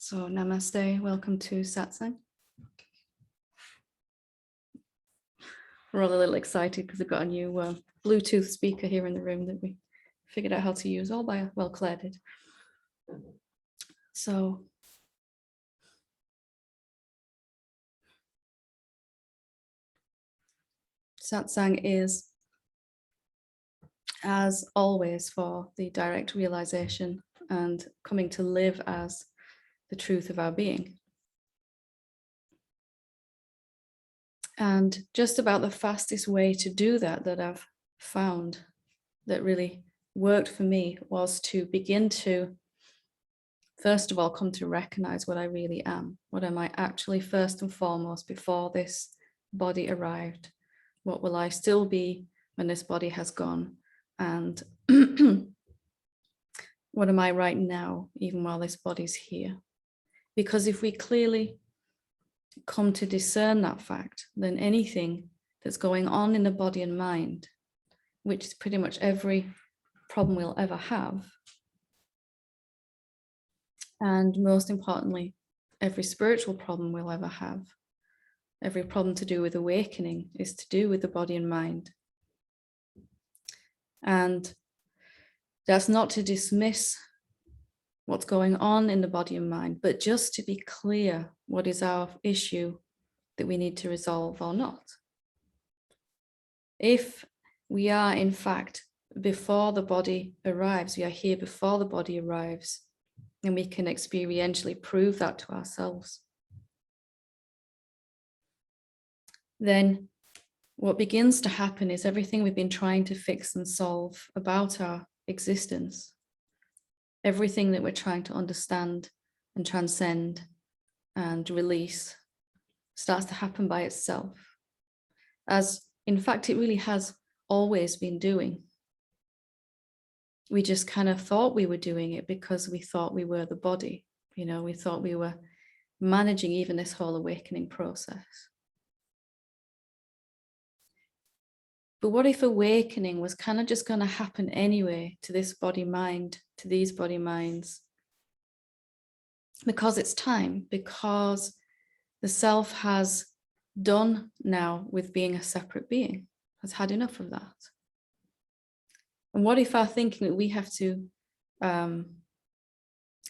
So namaste, welcome to Satsang. We're all a little excited because we've got a new Bluetooth speaker here in the room that we figured out how to use, all by, well, Claire did. So Satsang is, as always, for the direct realization and coming to live as the truth of our being. And just about the fastest way to do that I've found that really worked for me was to begin to, first of all, come to recognize what I really am. What am I actually first and foremost before this body arrived? What will I still be when this body has gone? And what am I right now, even while this body's here? Because if we clearly come to discern that fact, then anything that's going on in the body and mind, which is pretty much every problem we'll ever have, and most importantly, every spiritual problem we'll ever have, every problem to do with awakening is to do with the body and mind. And that's not to dismiss what's going on in the body and mind, but just to be clear what is our issue that we need to resolve or not. If we are, in fact, before the body arrives, we are here before the body arrives, and we can experientially prove that to ourselves, then what begins to happen is everything we've been trying to fix and solve about our existence, everything that we're trying to understand and transcend and release, starts to happen by itself, as in fact it really has always been doing. We just kind of thought we were doing it because we thought we were the body. You know, we thought we were managing even this whole awakening process. But what if awakening was kind of just going to happen anyway to this body mind, to these body minds? Because it's time, because the self has done now with being a separate being, has had enough of that. And what if our thinking that we have to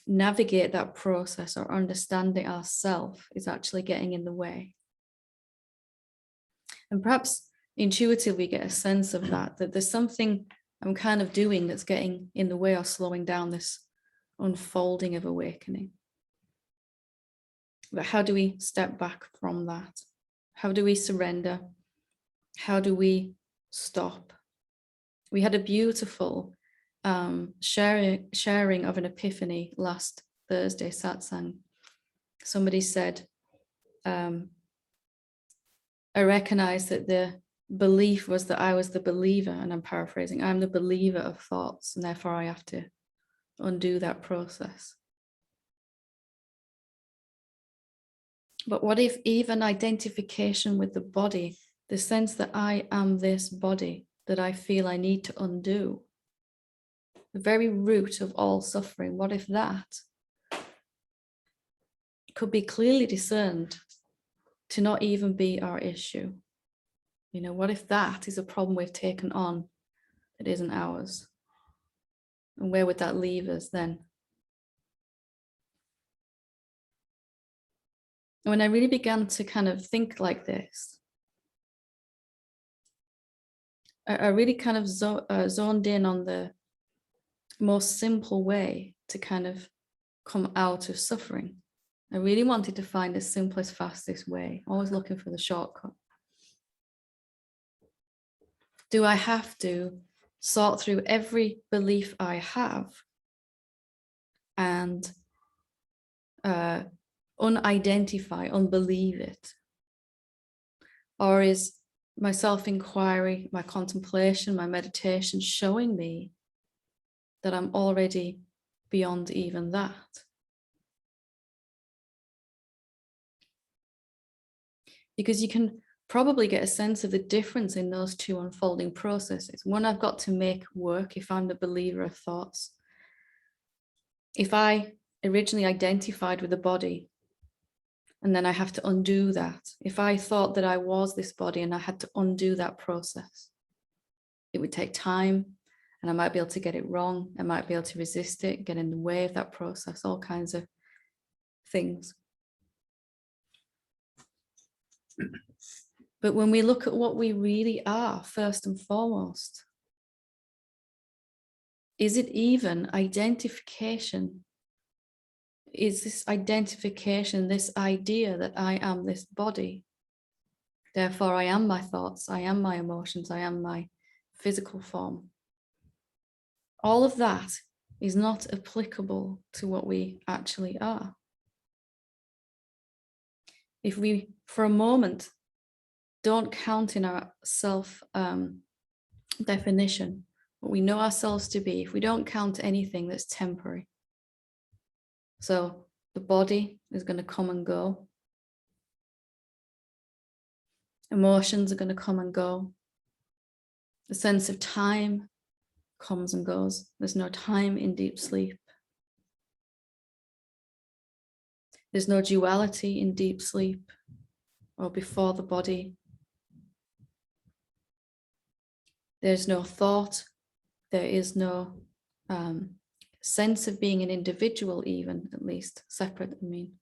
navigate that process or understanding ourselves is actually getting in the way? And perhaps intuitively get a sense of that there's something I'm kind of doing that's getting in the way or slowing down this unfolding of awakening. But how do we step back from that? How do we surrender? How do we stop? We had a beautiful sharing of an epiphany last Thursday, Satsang. Somebody said, I recognized that the belief was that I was the believer, and I'm paraphrasing, I'm the believer of thoughts, and therefore I have to undo that process. But what if even identification with the body, the sense that I am this body, that I feel I need to undo, the very root of all suffering, what if that could be clearly discerned to not even be our issue? You know, what if that is a problem we've taken on that isn't ours? And where would that leave us then? And when I really began to kind of think like this, I really kind of zoned in on the most simple way to kind of come out of suffering. I really wanted to find the simplest, fastest way, always looking for the shortcut. Do I have to sort through every belief I have and unidentify, unbelieve it? Or is my self-inquiry, my contemplation, my meditation showing me that I'm already beyond even that? Because you can probably get a sense of the difference in those two unfolding processes. One I've got to make work if I'm the believer of thoughts. If I originally identified with the body, and then I have to undo that. If I thought that I was this body and I had to undo that process, it would take time, and I might be able to get it wrong. I might be able to resist it, get in the way of that process, all kinds of things. But when we look at what we really are, first and foremost, is it even identification? Is this identification, this idea that I am this body? Therefore, I am my thoughts, I am my emotions, I am my physical form. All of that is not applicable to what we actually are. If we, for a moment, don't count in our self-definition what we know ourselves to be, if we don't count anything that's temporary. So the body is going to come and go. Emotions are going to come and go. The sense of time comes and goes. There's no time in deep sleep. There's no duality in deep sleep or before the body. There's no thought. There is no sense of being an individual, even, at least, separate, I mean.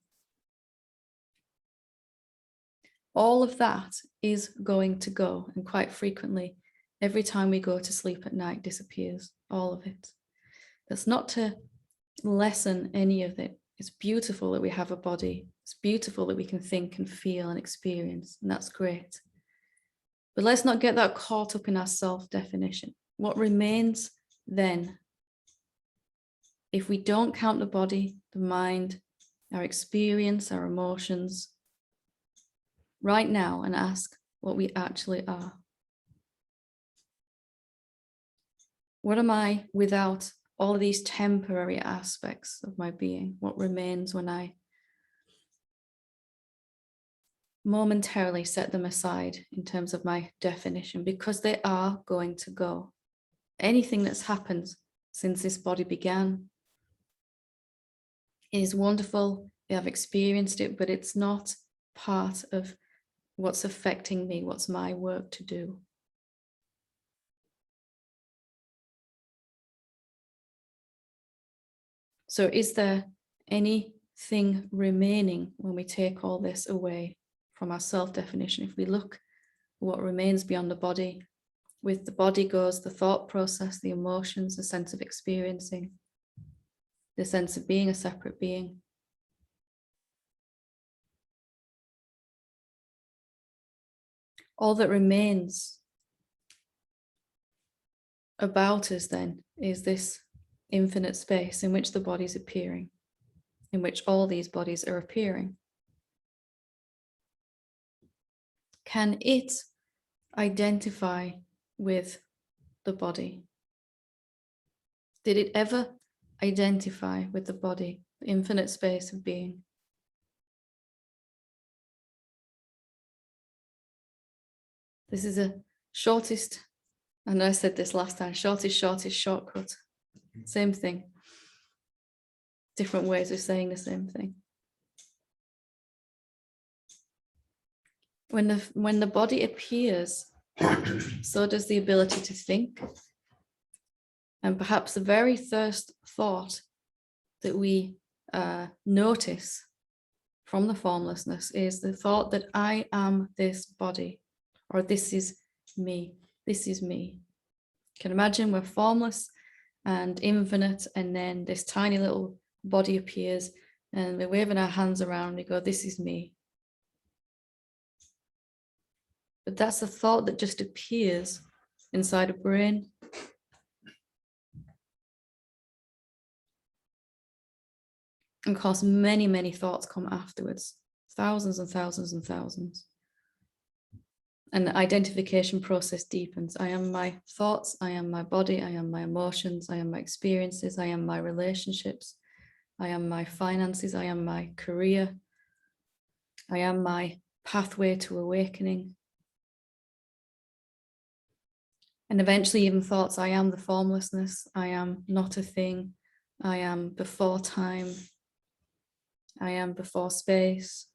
All of that is going to go, and quite frequently, every time we go to sleep at night, disappears, all of it. That's not to lessen any of it. It's beautiful that we have a body. It's beautiful that we can think and feel and experience, and that's great. But let's not get that caught up in our self-definition. What remains then, if we don't count the body, the mind, our experience, our emotions, right now, and ask what we actually are? What am I without all of these temporary aspects of my being? What remains when I momentarily set them aside in terms of my definition, because they are going to go. Anything that's happened since this body began is wonderful. We have experienced it, but it's not part of what's affecting me, what's my work to do. So is there anything remaining when we take all this away from our self-definition? If we look at what remains beyond the body, with the body goes the thought process, the emotions, the sense of experiencing, the sense of being a separate being. All that remains about us then is this infinite space in which the body is appearing, in which all these bodies are appearing. Can it identify with the body? Did it ever identify with the body, the infinite space of being? This is a shortest, I know I said this last time, shortest shortcut. Same thing. Different ways of saying the same thing. When the body appears, so does the ability to think. And perhaps the very first thought that we notice from the formlessness is the thought that I am this body, or this is me, this is me. You can imagine we're formless and infinite, and then this tiny little body appears, and we're waving our hands around, and we go, this is me. But that's a thought that just appears inside a brain. And of course, many, many thoughts come afterwards, thousands and thousands and thousands. And the identification process deepens. I am my thoughts, I am my body, I am my emotions, I am my experiences, I am my relationships, I am my finances, I am my career, I am my pathway to awakening. And eventually even thoughts, I am the formlessness, I am not a thing, I am before time, I am before space.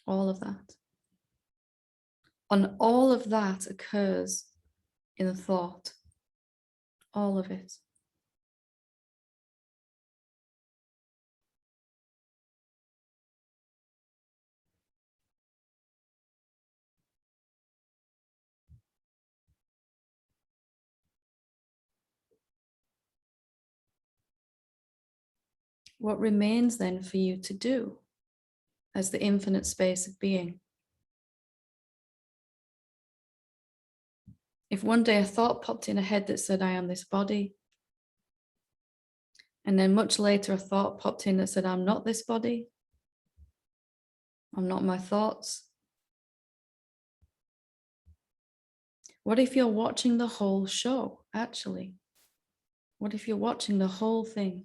All of that. And all of that occurs in a thought. All of it. What remains then for you to do as the infinite space of being? If one day a thought popped in a head that said, I am this body, and then much later a thought popped in that said, I'm not this body, I'm not my thoughts. What if you're watching the whole show, actually? What if you're watching the whole thing?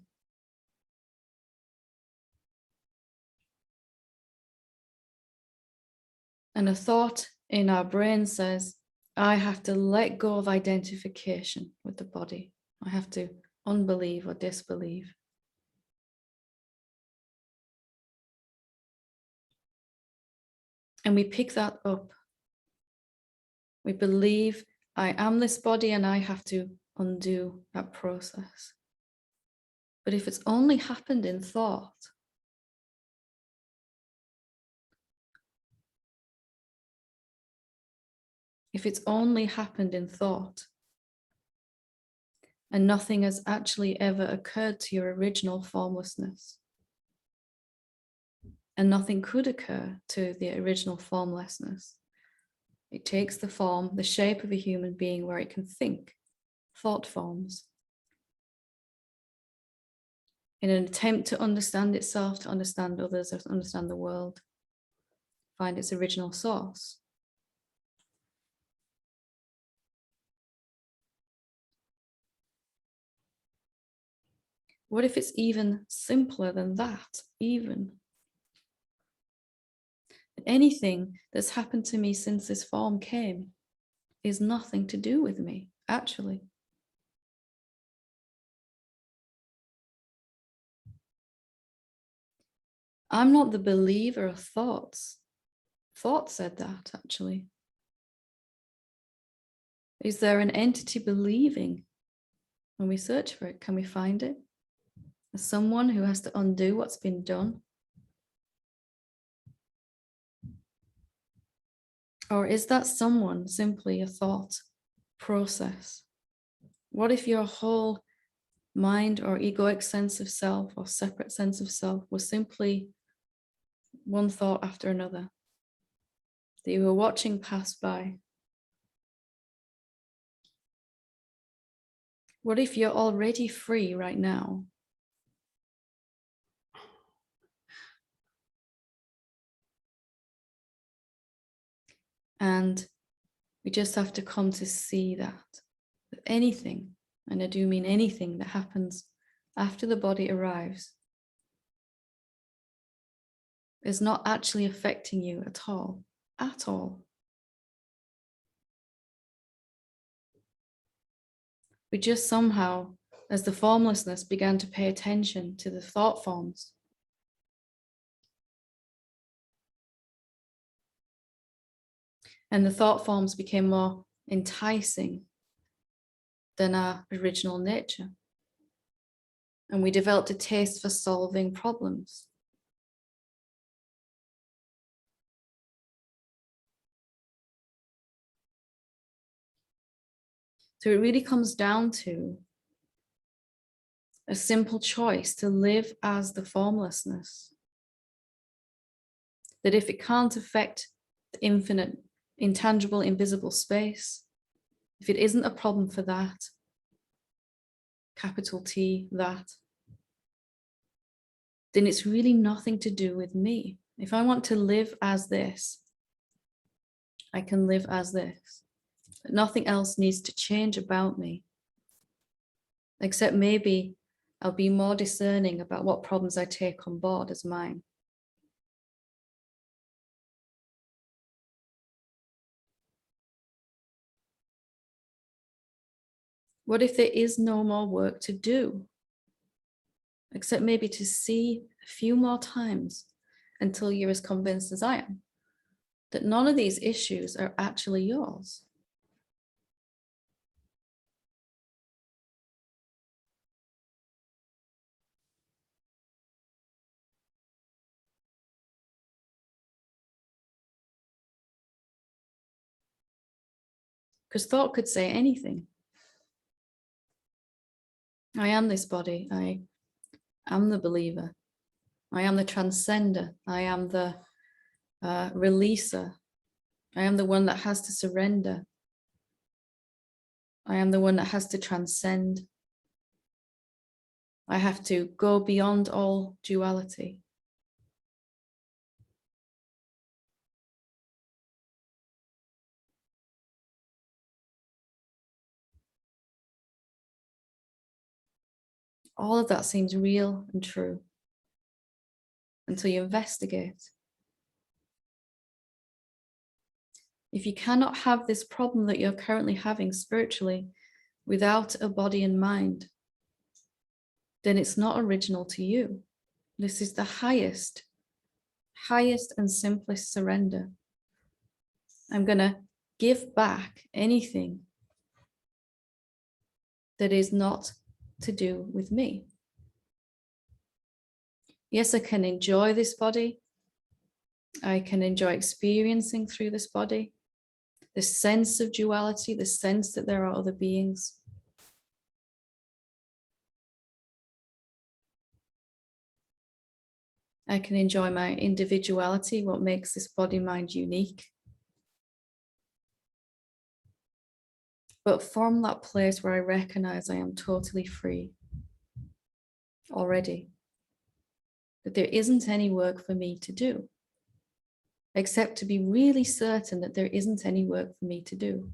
And a thought in our brain says, I have to let go of identification with the body. I have to unbelieve or disbelieve. And we pick that up. We believe I am this body and I have to undo that process. But if it's only happened in thought, if it's only happened in thought, and nothing has actually ever occurred to your original formlessness, and nothing could occur to the original formlessness, it takes the form, the shape of a human being where it can think, thought forms, in an attempt to understand itself, to understand others, to understand the world, find its original source. What if it's even simpler than that, even? Anything that's happened to me since this form came is nothing to do with me, actually. I'm not the believer of thoughts. Thought said that, actually. Is there an entity believing? When we search for it, can we find it? As someone who has to undo what's been done? Or is that someone simply a thought process? What if your whole mind or egoic sense of self or separate sense of self was simply one thought after another that you were watching pass by? What if you're already free right now? And we just have to come to see that anything, and I do mean anything that happens after the body arrives, is not actually affecting you at all, at all. We just somehow, as the formlessness began to pay attention to the thought forms, and the thought forms became more enticing than our original nature. And we developed a taste for solving problems. So it really comes down to a simple choice to live as the formlessness. That if it can't affect the infinite, intangible, invisible space, if it isn't a problem for that, capital T, that, then it's really nothing to do with me. If I want to live as this, I can live as this. But nothing else needs to change about me, except maybe I'll be more discerning about what problems I take on board as mine. What if there is no more work to do? except maybe to see a few more times until you're as convinced as I am that none of these issues are actually yours. Because thought could say anything. I am this body. I am the believer. I am the transcender. I am the releaser. I am the one that has to surrender. I am the one that has to transcend. I have to go beyond all duality. All of that seems real and true until you investigate. If you cannot have this problem that you're currently having spiritually without a body and mind, then it's not original to you. This is the highest and simplest surrender. I'm going to give back anything that is not to do with me. Yes, I can enjoy this body. I can enjoy experiencing through this body, the sense of duality, the sense that there are other beings. I can enjoy my individuality, what makes this body-mind unique. But from that place where I recognize I am totally free already, that there isn't any work for me to do, except to be really certain that there isn't any work for me to do.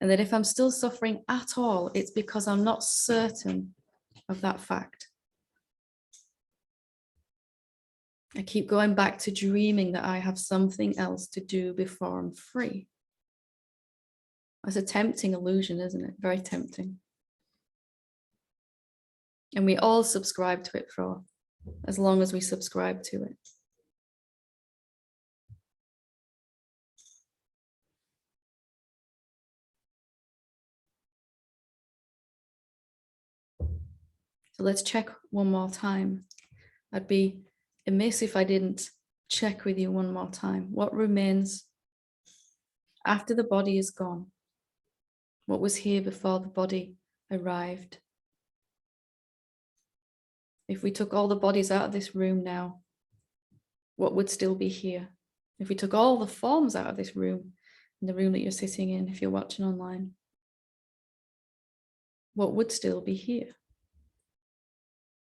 And that if I'm still suffering at all, it's because I'm not certain of that fact. I keep going back to dreaming that I have something else to do before I'm free. It's a tempting illusion, isn't it? Very tempting. And we all subscribe to it for as long as we subscribe to it. So let's check one more time. I'd be amiss if I didn't check with you one more time. What remains after the body is gone? What was here before the body arrived? If we took all the bodies out of this room now, what would still be here? If we took all the forms out of this room, in the room that you're sitting in, if you're watching online, what would still be here?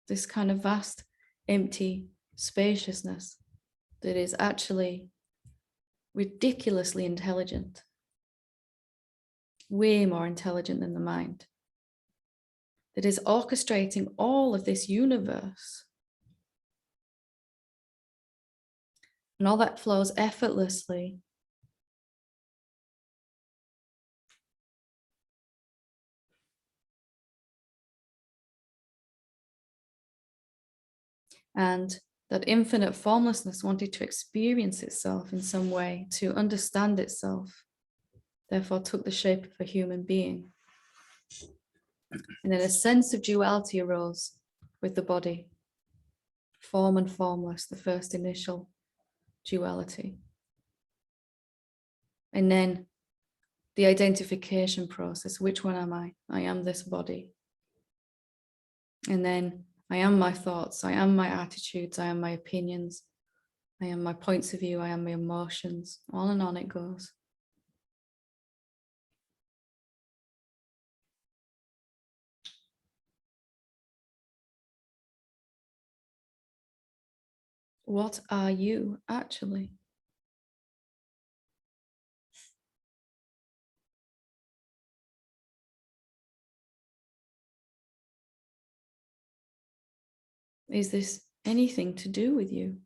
This kind of vast, empty spaciousness that is actually ridiculously intelligent, way more intelligent than the mind, that is orchestrating all of this universe. And all that flows effortlessly. And that infinite formlessness wanted to experience itself in some way, to understand itself, therefore took the shape of a human being. And then a sense of duality arose with the body, form and formless, the first initial duality. And then the identification process, which one am I? I am this body. And then I am my thoughts, I am my attitudes, I am my opinions, I am my points of view, I am my emotions, on and on it goes. What are you actually? Is this anything to do with you?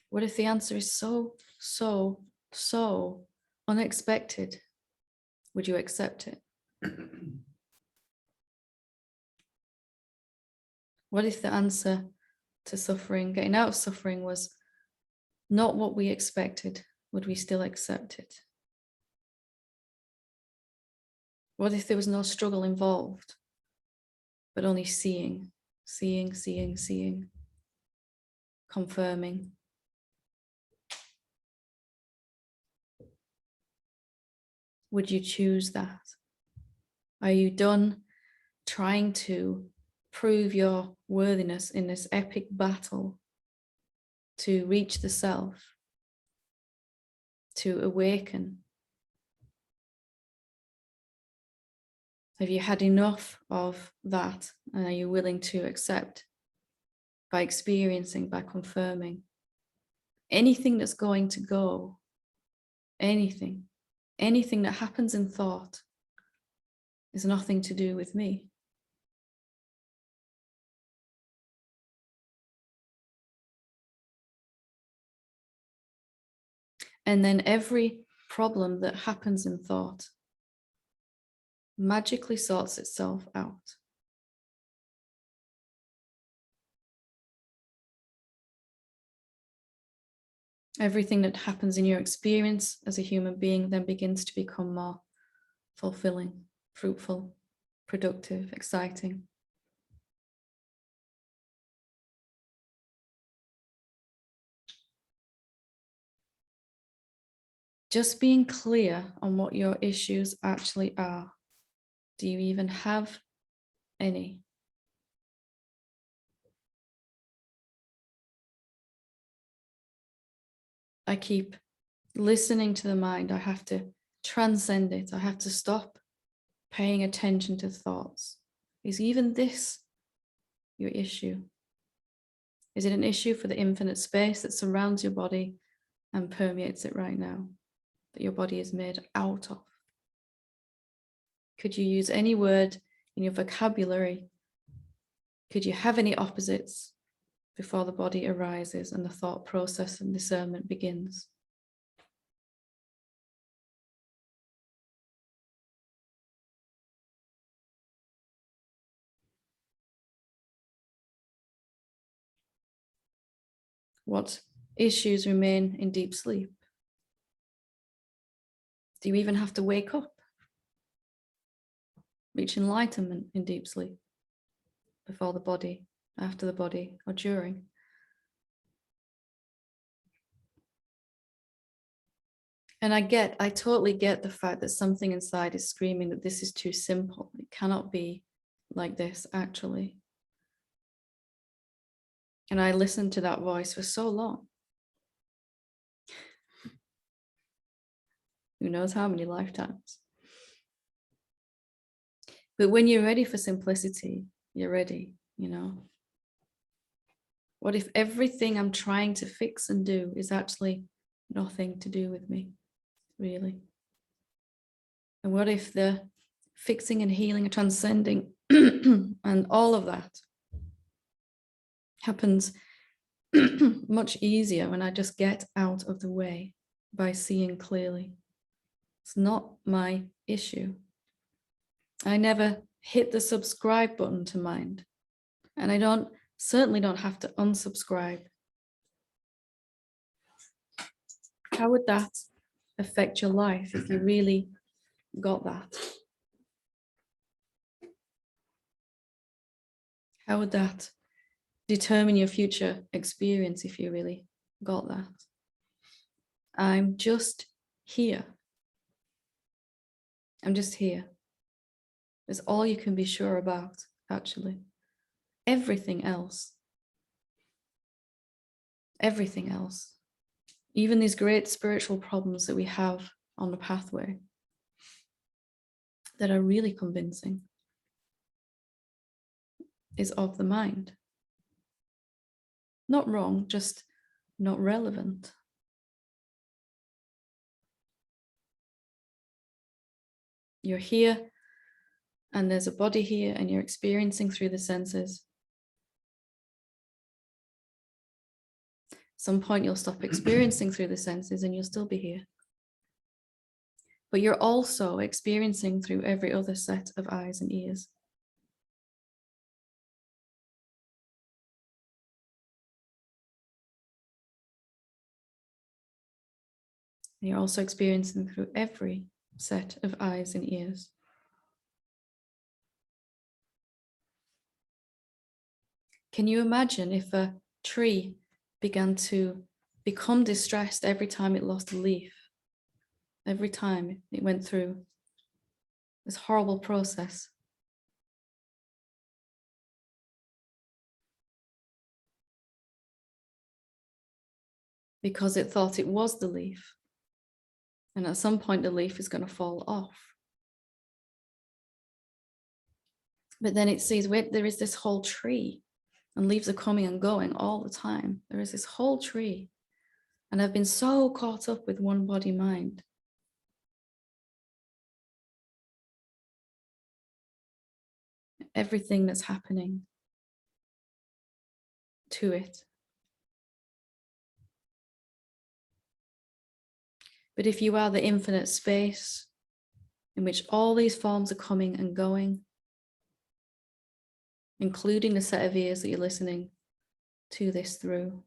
What if the answer is so unexpected? Would you accept it? What if the answer to suffering, getting out of suffering, was not what we expected? Would we still accept it? What if there was no struggle involved, but only seeing, confirming? Would you choose that? Are you done trying to prove your worthiness in this epic battle to reach the self, to awaken? Have you had enough of that? And are you willing to accept, by experiencing, by confirming, anything that's going to go, anything that happens in thought is nothing to do with me? And then every problem that happens in thought magically sorts itself out. Everything that happens in your experience as a human being then begins to become more fulfilling, fruitful, productive, exciting. Just being clear on what your issues actually are. Do you even have any? I keep listening to the mind. I have to transcend it. I have to stop paying attention to thoughts. Is even this your issue? Is it an issue for the infinite space that surrounds your body and permeates it right now, that your body is made out of? Could you use any word in your vocabulary? Could you have any opposites before the body arises and the thought process and discernment begins? What issues remain in deep sleep? Do you even have to wake up? Reach enlightenment in deep sleep? Before the body, after the body, or during? And I totally get the fact that something inside is screaming that this is too simple. It cannot be like this, actually. And I listened to that voice for so long. Who knows how many lifetimes. But when you're ready for simplicity, you're ready, you know. What if everything I'm trying to fix and do is actually nothing to do with me, really? And what if the fixing and healing and transcending and all of that happens much easier when I just get out of the way by seeing clearly? It's not my issue. I never hit the subscribe button to mind, and I certainly don't have to unsubscribe. How would that affect your life if you really got that? How would that determine your future experience if you really got that? I'm just here. I'm just here. It's all you can be sure about, actually. Everything else, even these great spiritual problems that we have on the pathway that are really convincing, is of the mind. Not wrong, just not relevant. You're here, and there's a body here, and you're experiencing through the senses. some point you'll stop experiencing through the senses and you'll still be here. But you're also experiencing through every other set of eyes and ears. And you're also experiencing through every set of eyes and ears. Can you imagine if a tree began to become distressed every time it lost a leaf? Every time it went through this horrible process. Because it thought it was the leaf. And at some point the leaf is going to fall off. But then it sees, wait, there is this whole tree and leaves are coming and going all the time. There is this whole tree. And I've been so caught up with one body mind. Everything that's happening to it. But if you are the infinite space in which all these forms are coming and going, including the set of ears that you're listening to this through,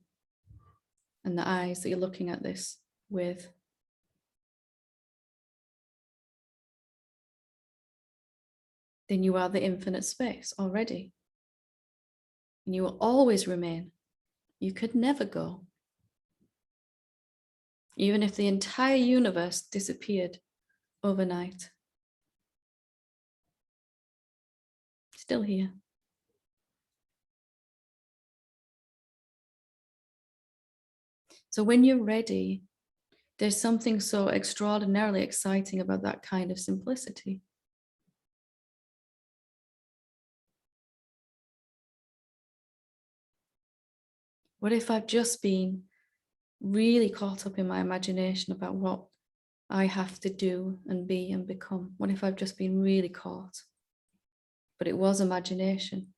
and the eyes that you're looking at this with, then you are the infinite space already. And you will always remain. You could never go. Even if the entire universe disappeared overnight. Still here. So when you're ready, there's something so extraordinarily exciting about that kind of simplicity. What if I've just been really caught up in my imagination about what I have to do and be and become? What if I've just been really caught? But it was imagination.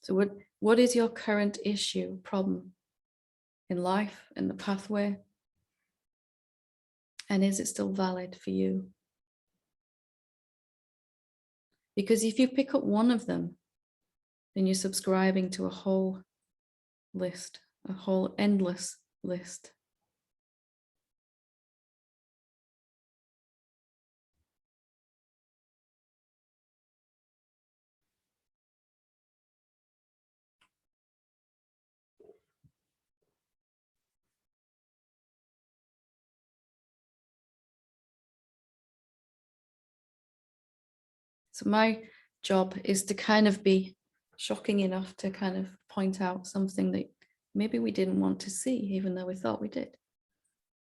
So what is your current issue, problem in life, in the pathway? And is it still valid for you? Because if you pick up one of them, then you're subscribing to a whole list, a whole endless list. So my job is to kind of be shocking enough to kind of point out something that maybe we didn't want to see, even though we thought we did.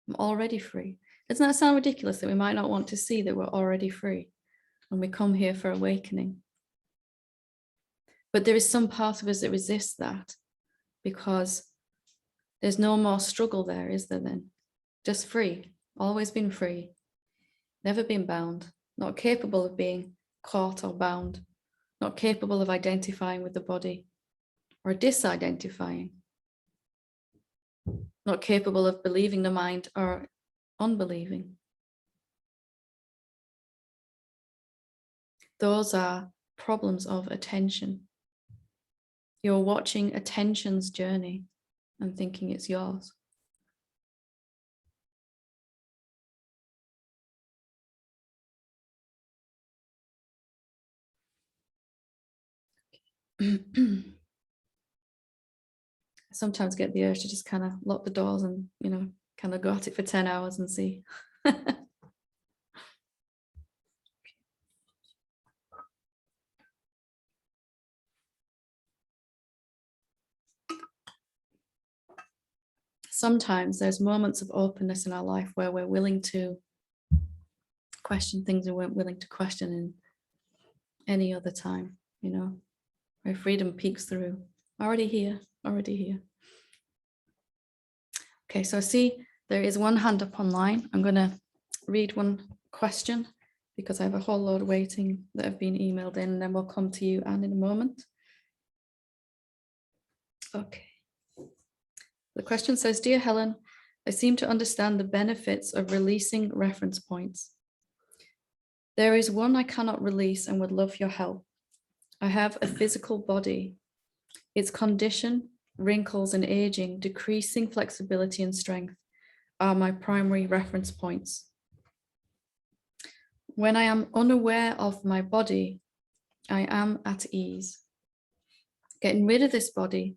I'm already free. Doesn't that sound ridiculous that we might not want to see that we're already free when we come here for awakening? But there is some part of us that resists that because there's no more struggle there, is there then? Just free, always been free, never been bound, not capable of being caught or bound, not capable of identifying with the body or disidentifying, not capable of believing the mind or unbelieving. Those are problems of attention. You're watching attention's journey and thinking it's yours. I sometimes get the urge to just kind of lock the doors and, kind of go at it for 10 hours and see. Sometimes there's moments of openness in our life where we're willing to question things we weren't willing to question in any other time, where freedom peeks through. Already here. Okay, so I see there is one hand up online. I'm going to read one question, because I have a whole load waiting that have been emailed in, and then we'll come to you, Anne, in a moment. Okay. The question says, Dear Helen, I seem to understand the benefits of releasing reference points. There is one I cannot release and would love your help. I have a physical body. Its condition, wrinkles, and aging, decreasing flexibility and strength are my primary reference points. When I am unaware of my body, I am at ease. Getting rid of this body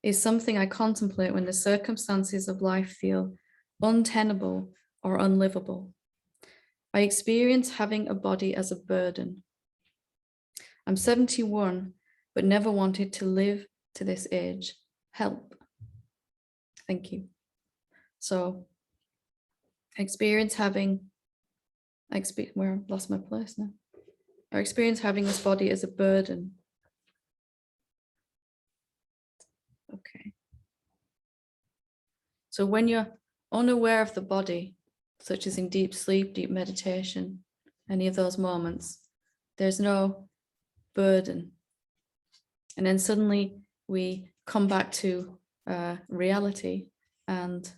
is something I contemplate when the circumstances of life feel untenable or unlivable. I experience having a body as a burden. I'm 71, but never wanted to live to this age. Help. Thank you. So, experience having, where I've lost my place now. I experience having this body as a burden. Okay. So when you're unaware of the body, such as in deep sleep, deep meditation, any of those moments, there's no burden. And then suddenly we come back to reality, and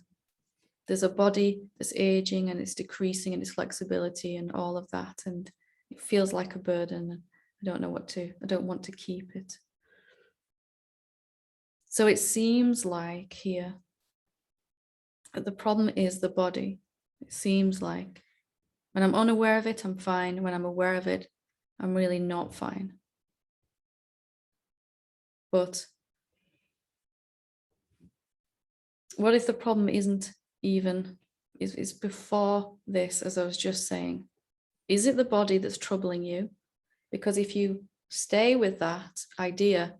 there's a body that's aging and it's decreasing in its flexibility and all of that. And it feels like a burden. I don't want to keep it. So it seems like here that the problem is the body. It seems like when I'm unaware of it, I'm fine. When I'm aware of it, I'm really not fine. But what if the problem isn't even, is before this, as I was just saying? Is it the body that's troubling you? Because if you stay with that idea,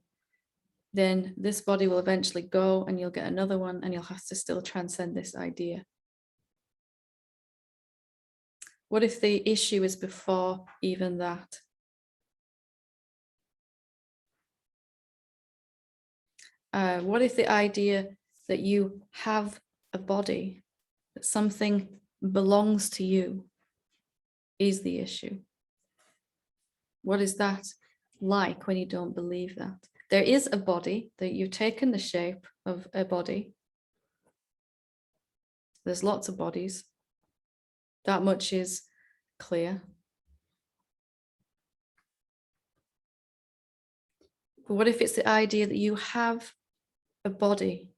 then this body will eventually go and you'll get another one and you'll have to still transcend this idea. What if the issue is before even that? What if the idea that you have a body, that something belongs to you, is the issue? What is that like when you don't believe that? There is a body, that you've taken the shape of a body. There's lots of bodies. That much is clear. But what if it's the idea that you have a body,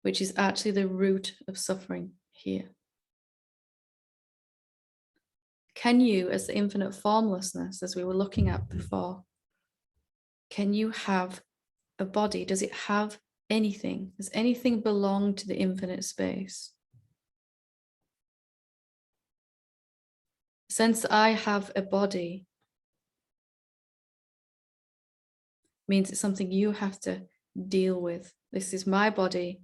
which is actually the root of suffering here? Can you, as the infinite formlessness, as we were looking at before, can you have a body? Does it have anything? Does anything belong to the infinite space? Since I have a body means it's something you have to deal with. This is my body,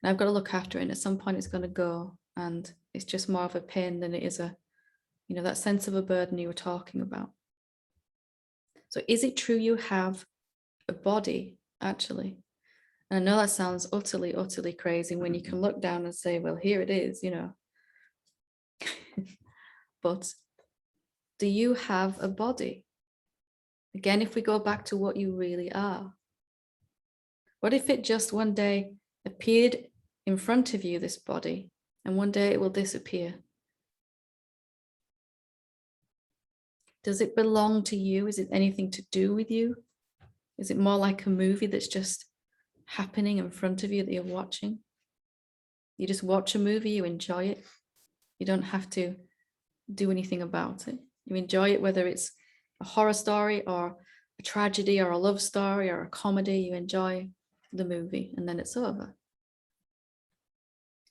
and I've got to look after it, and at some point it's going to go, and it's just more of a pain than it is a, that sense of a burden you were talking about. So is it true you have a body, actually? And I know that sounds utterly, utterly crazy when you can look down and say, well, here it is, But do you have a body? Again, if we go back to what you really are, what if it just one day appeared in front of you, this body, and one day it will disappear? Does it belong to you? Is it anything to do with you? Is it more like a movie that's just happening in front of you that you're watching? You just watch a movie, you enjoy it. You don't have to do anything about it. You enjoy it, whether it's a horror story or a tragedy or a love story or a comedy. You enjoy the movie and then it's over.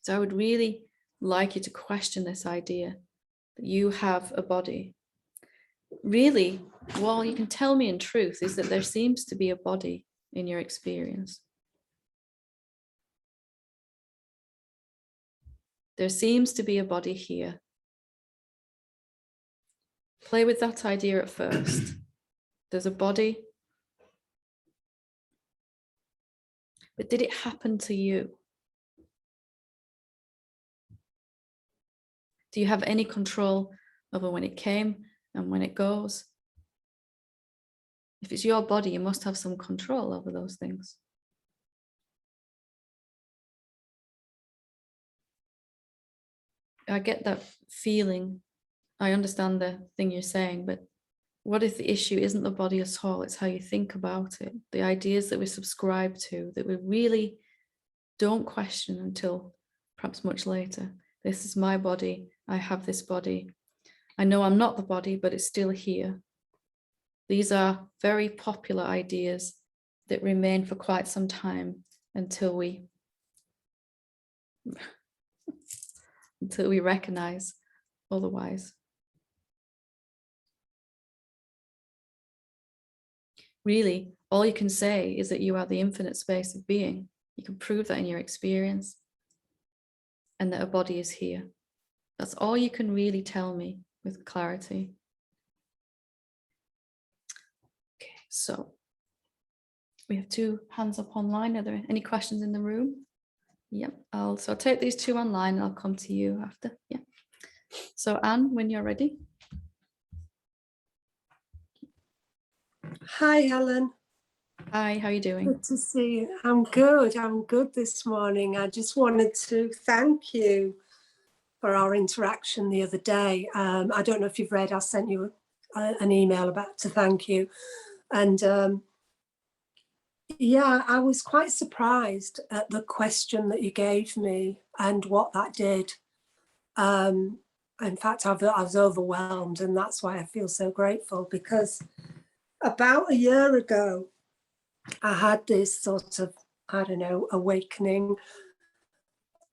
So I would really like you to question this idea that you have a body. Really, what you can tell me in truth is that there seems to be a body in your experience. There seems to be a body here. Play with that idea at first. There's a body. But did it happen to you? Do you have any control over when it came and when it goes? If it's your body, you must have some control over those things. I get that feeling. I understand the thing you're saying, but what if the issue isn't the body at all? It's how you think about it, the ideas that we subscribe to, that we really don't question until perhaps much later. This is my body. I have this body. I know I'm not the body, but it's still here. These are very popular ideas that remain for quite some time until we recognize otherwise. Really, all you can say is that you are the infinite space of being. You can prove that in your experience, and that a body is here. That's all you can really tell me with clarity. Okay, so we have 2 hands up online. Are there any questions in the room? Yep, I'll take these 2 online and I'll come to you after. Yeah. So Anne, when you're ready. Hi, Helen. Hi, how are you doing? Good to see you. I'm good this morning. I just wanted to thank you for our interaction the other day. I don't know if you've read, I sent you an email to thank you. And yeah, I was quite surprised at the question that you gave me and what that did. In fact, I was overwhelmed, and that's why I feel so grateful, because about a year ago, I had this sort of, I don't know, awakening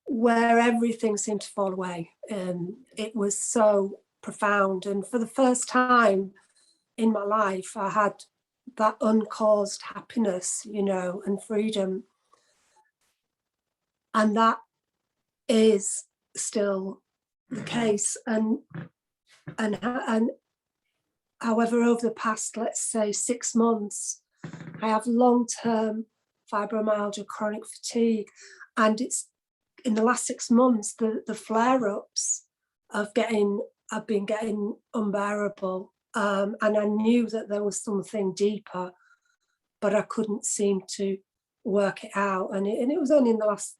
where everything seemed to fall away. It was so profound. And for the first time in my life, I had that uncaused happiness, you know, and freedom. And that is still the case. And however, over the past, let's say 6 months, I have long-term fibromyalgia, chronic fatigue, and it's in the last 6 months the flare-ups have been getting unbearable, and I knew that there was something deeper, but I couldn't seem to work it out. And it was only in the last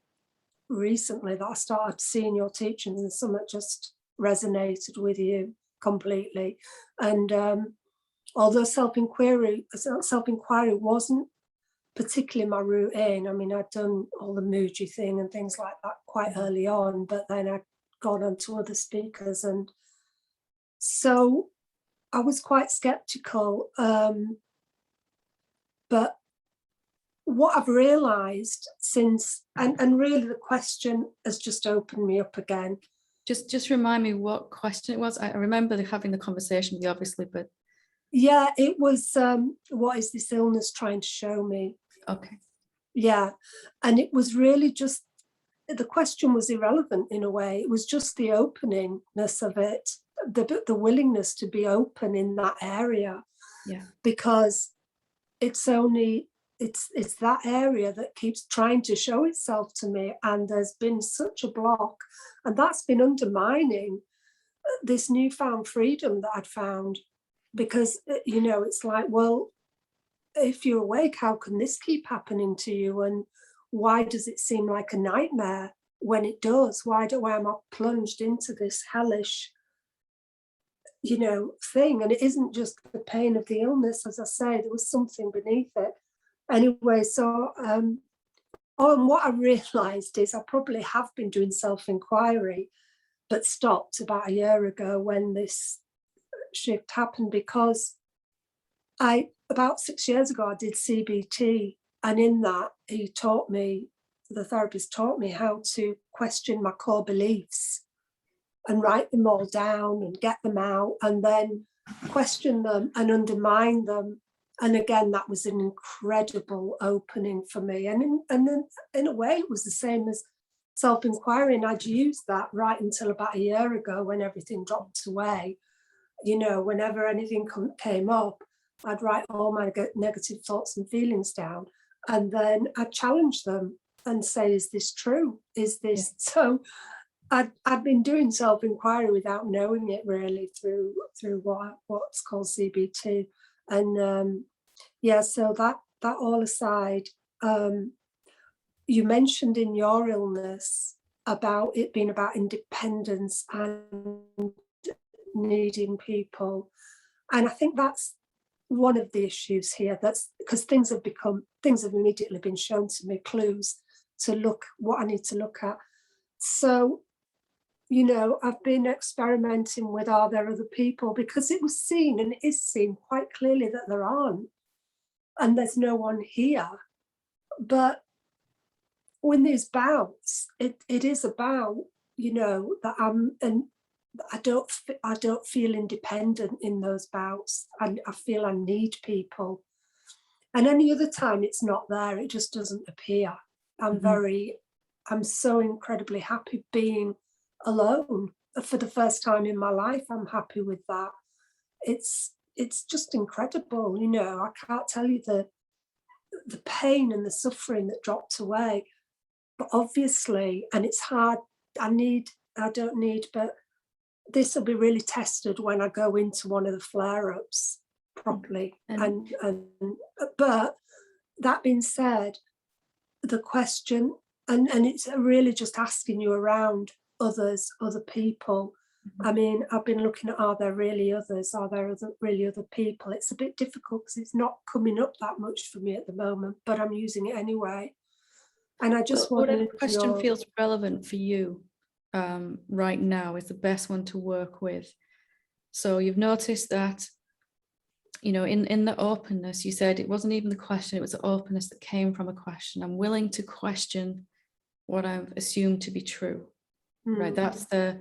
recently that I started seeing your teachings, and something just resonated with you completely. And although self-inquiry wasn't particularly my route in, I mean, I'd done all the Muji thing and things like that quite early on, but then I'd gone on to other speakers. And so I was quite skeptical. But what I've realised since, and really the question has just opened me up again. Just remind me what question it was. I remember having the conversation with you, obviously, but yeah, it was what is this illness trying to show me? Okay. Yeah, and it was really just, the question was irrelevant in a way. It was just the openingness of it, the willingness to be open in that area. Yeah, because it's that area that keeps trying to show itself to me, and there's been such a block, and that's been undermining this newfound freedom that I'd found. Because, you know, it's like, well, if you're awake, how can this keep happening to you? And why does it seem like a nightmare when it does? Why am I plunged into this hellish, you know, thing? And it isn't just the pain of the illness, as I say, there was something beneath it. Anyway, so and what I realised is I probably have been doing self-inquiry, but stopped about a year ago when this shift happened, because about 6 years ago, I did CBT, and in that the therapist taught me how to question my core beliefs and write them all down and get them out, and then question them and undermine them. And again, that was an incredible opening for me. And in a way, it was the same as self-inquiry, and I'd used that right until about a year ago when everything dropped away. You know, whenever anything came up, I'd write all my negative thoughts and feelings down, and then I'd challenge them and say, is this true? Is this so? I'd been doing self-inquiry without knowing it really through what's called CBT. And yeah, so that all aside, you mentioned in your illness about it being about independence and needing people. And I think that's one of the issues here. That's because things have immediately been shown to me, clues to look what I need to look at. So, you know, I've been experimenting with, are there other people? Because it was seen, and it is seen quite clearly, that there aren't, and there's no one here. But when there's bouts, it is about, you know, that and I don't feel independent in those bouts. I feel I need people. And any other time it's not there, it just doesn't appear. I'm so incredibly happy being alone. For the first time in my life, I'm happy with that. It's just incredible, you know. I can't tell you the pain and the suffering that dropped away. But obviously, and it's hard, but this will be really tested when I go into one of the flare-ups properly. But that being said, the question, and it's really just asking you around other people. I mean, I've been looking at, are there really others? Are there really other people? It's a bit difficult because it's not coming up that much for me at the moment, but I'm using it anyway. And I just wanted whatever question feels relevant for you right now is the best one to work with. So you've noticed that, you know, in the openness, you said it wasn't even the question, it was the openness that came from a question. I'm willing to question what I've assumed to be true, right? That's the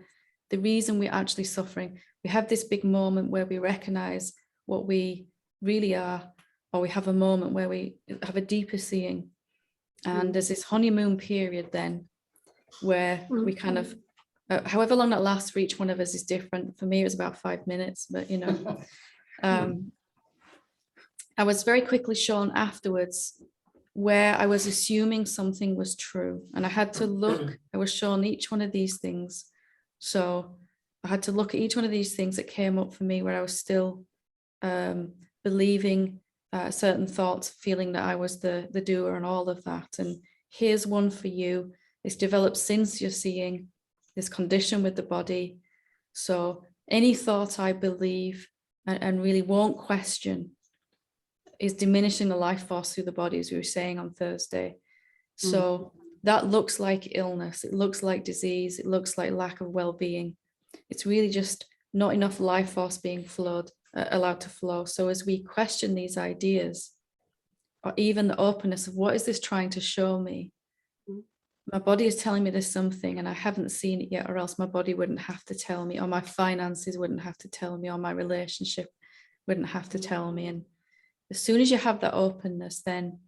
reason we're actually suffering. We have this big moment where we recognize what we really are, or we have a moment where we have a deeper seeing. And there's this honeymoon period then where we kind of, however long that lasts for each one of us is different. For me, it was about 5 minutes, but, you know, I was very quickly shown afterwards where I was assuming something was true. And I had to look, I was shown each one of these things. So I had to look at each one of these things that came up for me where I was still believing certain thoughts, feeling that I was the doer and all of that. And here's one for you. It's developed since you're seeing this condition with the body. So any thought I believe and really won't question is diminishing the life force through the body, as we were saying on Thursday. So that looks like illness. It looks like disease. It looks like lack of well-being. It's really just not enough life force being allowed to flow. So as we question these ideas, or even the openness of what is this trying to show me? My body is telling me there's something and I haven't seen it yet, or else my body wouldn't have to tell me, or my finances wouldn't have to tell me, or my relationship wouldn't have to tell me. And as soon as you have that openness, then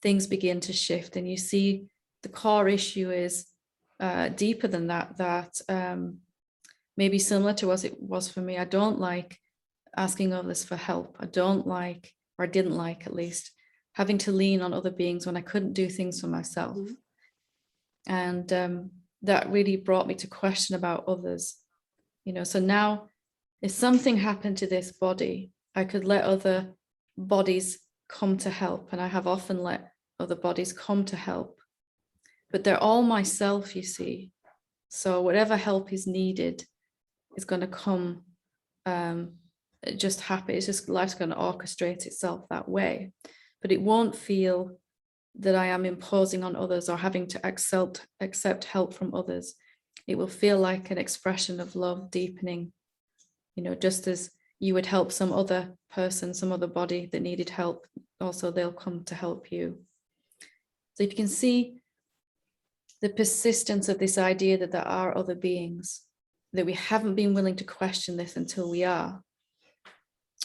things begin to shift, and you see the core issue is deeper than that, maybe similar to as it was for me. I don't like asking others for help. I don't like, or I didn't like at least, having to lean on other beings when I couldn't do things for myself. And that really brought me to question about others. You know, so now if something happened to this body, I could let other bodies come to help, and I have often let other bodies come to help, but they're all myself, you see. So whatever help is needed is going to come, it just happens. It's just life's going to orchestrate itself that way, but it won't feel that I am imposing on others or having to accept help from others. It will feel like an expression of love deepening, you know, just as you would help some other person, some other body that needed help, also they'll come to help you. So if you can see the persistence of this idea that there are other beings, that we haven't been willing to question this until we are,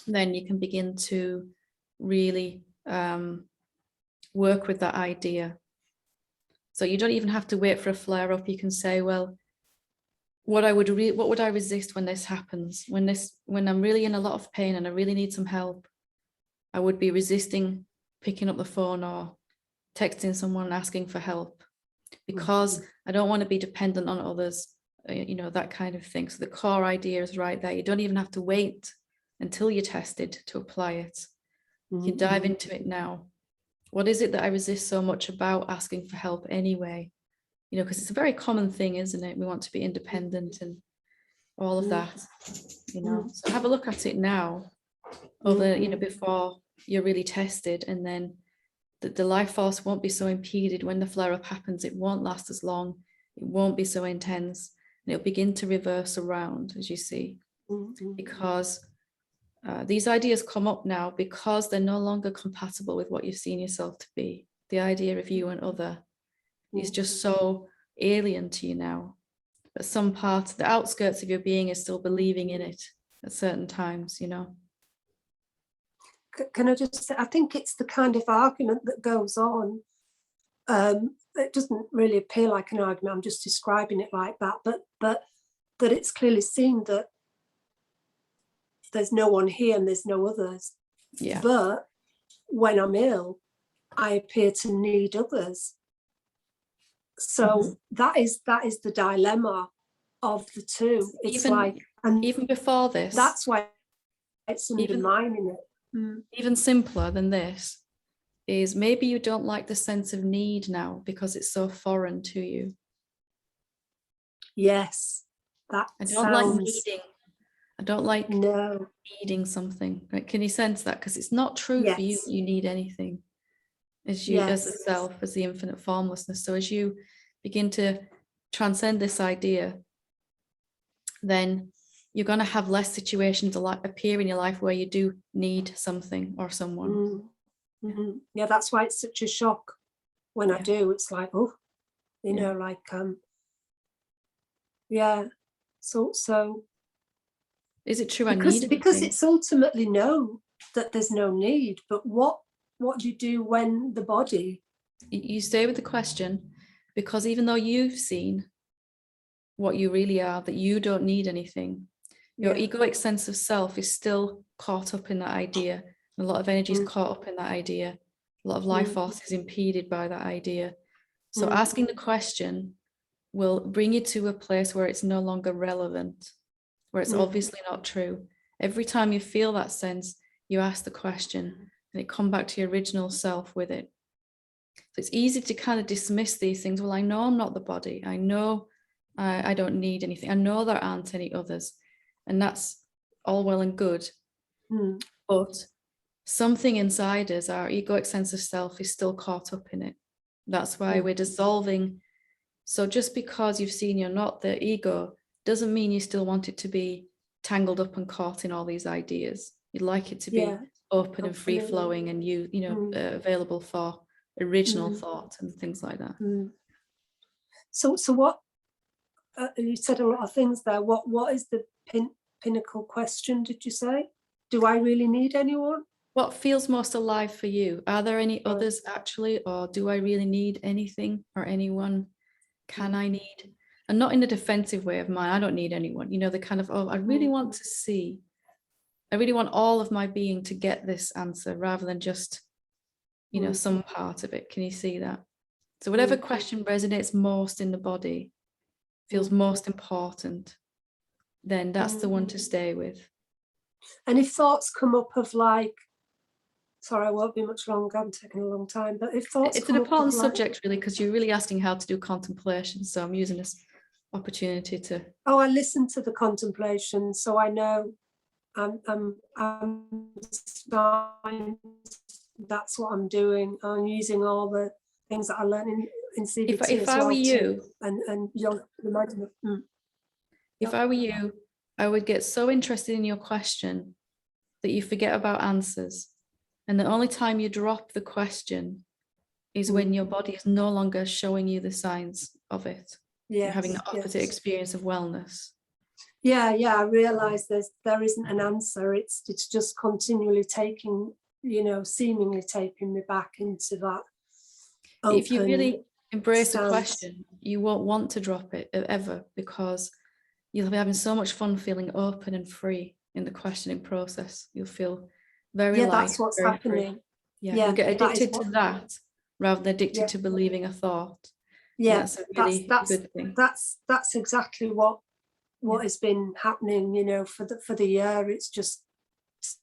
then you can begin to really work with that idea. So you don't even have to wait for a flare up. You can say, well, what would I resist when this happens? When I'm really in a lot of pain and I really need some help, I would be resisting picking up the phone or texting someone and asking for help, because I don't want to be dependent on others. you know, that kind of thing. So the core idea is right there. You don't even have to wait until you're tested to apply it. You can dive into it now. What is it that I resist so much about asking for help anyway? You know, because it's a very common thing, isn't it? We want to be independent and all of that, you know. So have a look at it now, over, you know, before you're really tested, and then the life force won't be so impeded when the flare-up happens. It won't last as long. It won't be so intense, and it'll begin to reverse around, as you see, because these ideas come up now because they're no longer compatible with what you've seen yourself to be. The idea of you and other is just so alien to you now. But some part, the outskirts of your being is still believing in it at certain times, you know. Can I just say, I think it's the kind of argument that goes on. It doesn't really appear like an argument, I'm just describing it like that, but that it's clearly seen that there's no one here and there's no others. Yeah. But when I'm ill, I appear to need others. So that is the dilemma of the two. It's even, like, and even before this, that's why it's undermining it. Even simpler than this is maybe you don't like the sense of need now because it's so foreign to you. Yes, that I don't sounds... like needing. I don't like no needing something. Right? Can you sense that? Because it's not true for you. You need anything as you, as the self, as the infinite formlessness. So as you begin to transcend this idea, then you're going to have less situations appear in your life where you do need something or someone. Yeah, that's why it's such a shock when I do. It's like, oh, you know, like, yeah. So is it true? Because it's ultimately known that there's no need, but what do you do when the body? You stay with the question, because even though you've seen what you really are, that you don't need anything, your egoic sense of self is still caught up in that idea. A lot of energy is caught up in that idea. A lot of life force is impeded by that idea. So asking the question will bring you to a place where it's no longer relevant, where it's obviously not true. Every time you feel that sense, you ask the question and it come back to your original self with it. So it's easy to kind of dismiss these things. Well, I know I'm not the body. I know I don't need anything. I know there aren't any others. And that's all well and good. But something inside us, our egoic sense of self, is still caught up in it. That's why we're dissolving. So just because you've seen you're not the ego doesn't mean you still want it to be tangled up and caught in all these ideas. You'd like it to be open and free flowing and available for original thought and things like that. So what you said a lot of things there. What is the pinnacle question, did you say? Do I really need anyone? What feels most alive for you? Are there any others actually, or do I really need anything or anyone? Can I need? And not in a defensive way of mine. I don't need anyone. You know, the kind of, I really want to see. I really want all of my being to get this answer rather than just, some part of it. Can you see that? So whatever question resonates most in the body, feels most important, then that's the one to stay with. And if thoughts come up of like, sorry, I won't be much longer, I'm taking a long time, but if thoughts it's an important subject really, because you're really asking how to do contemplation, so I'm using this opportunity to... I listen to the contemplation, so I know I'm that's what I'm doing. I'm using all the things that I learned in CBT. If I were you, and you'll imagine it. If I were you, I would get so interested in your question that you forget about answers. And the only time you drop the question is when your body is no longer showing you the signs of it. You're having the opposite experience of wellness. Yeah, I realise there isn't an answer. It's just continually taking, seemingly taking me back into that. If you really embrace the question, you won't want to drop it ever, because you'll be having so much fun feeling open and free in the questioning process. You'll feel very light. That's what's happening. You'll get addicted to that rather than addicted to believing a thought. Yeah, that's a really good thing. that's exactly what has been happening, you know, for the year. It's just,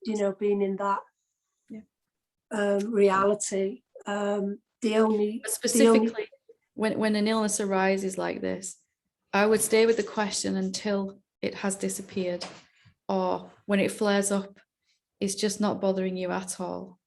you know, being in that reality. The only But specifically, when an illness arises like this, I would stay with the question until it has disappeared, or when it flares up, it's just not bothering you at all.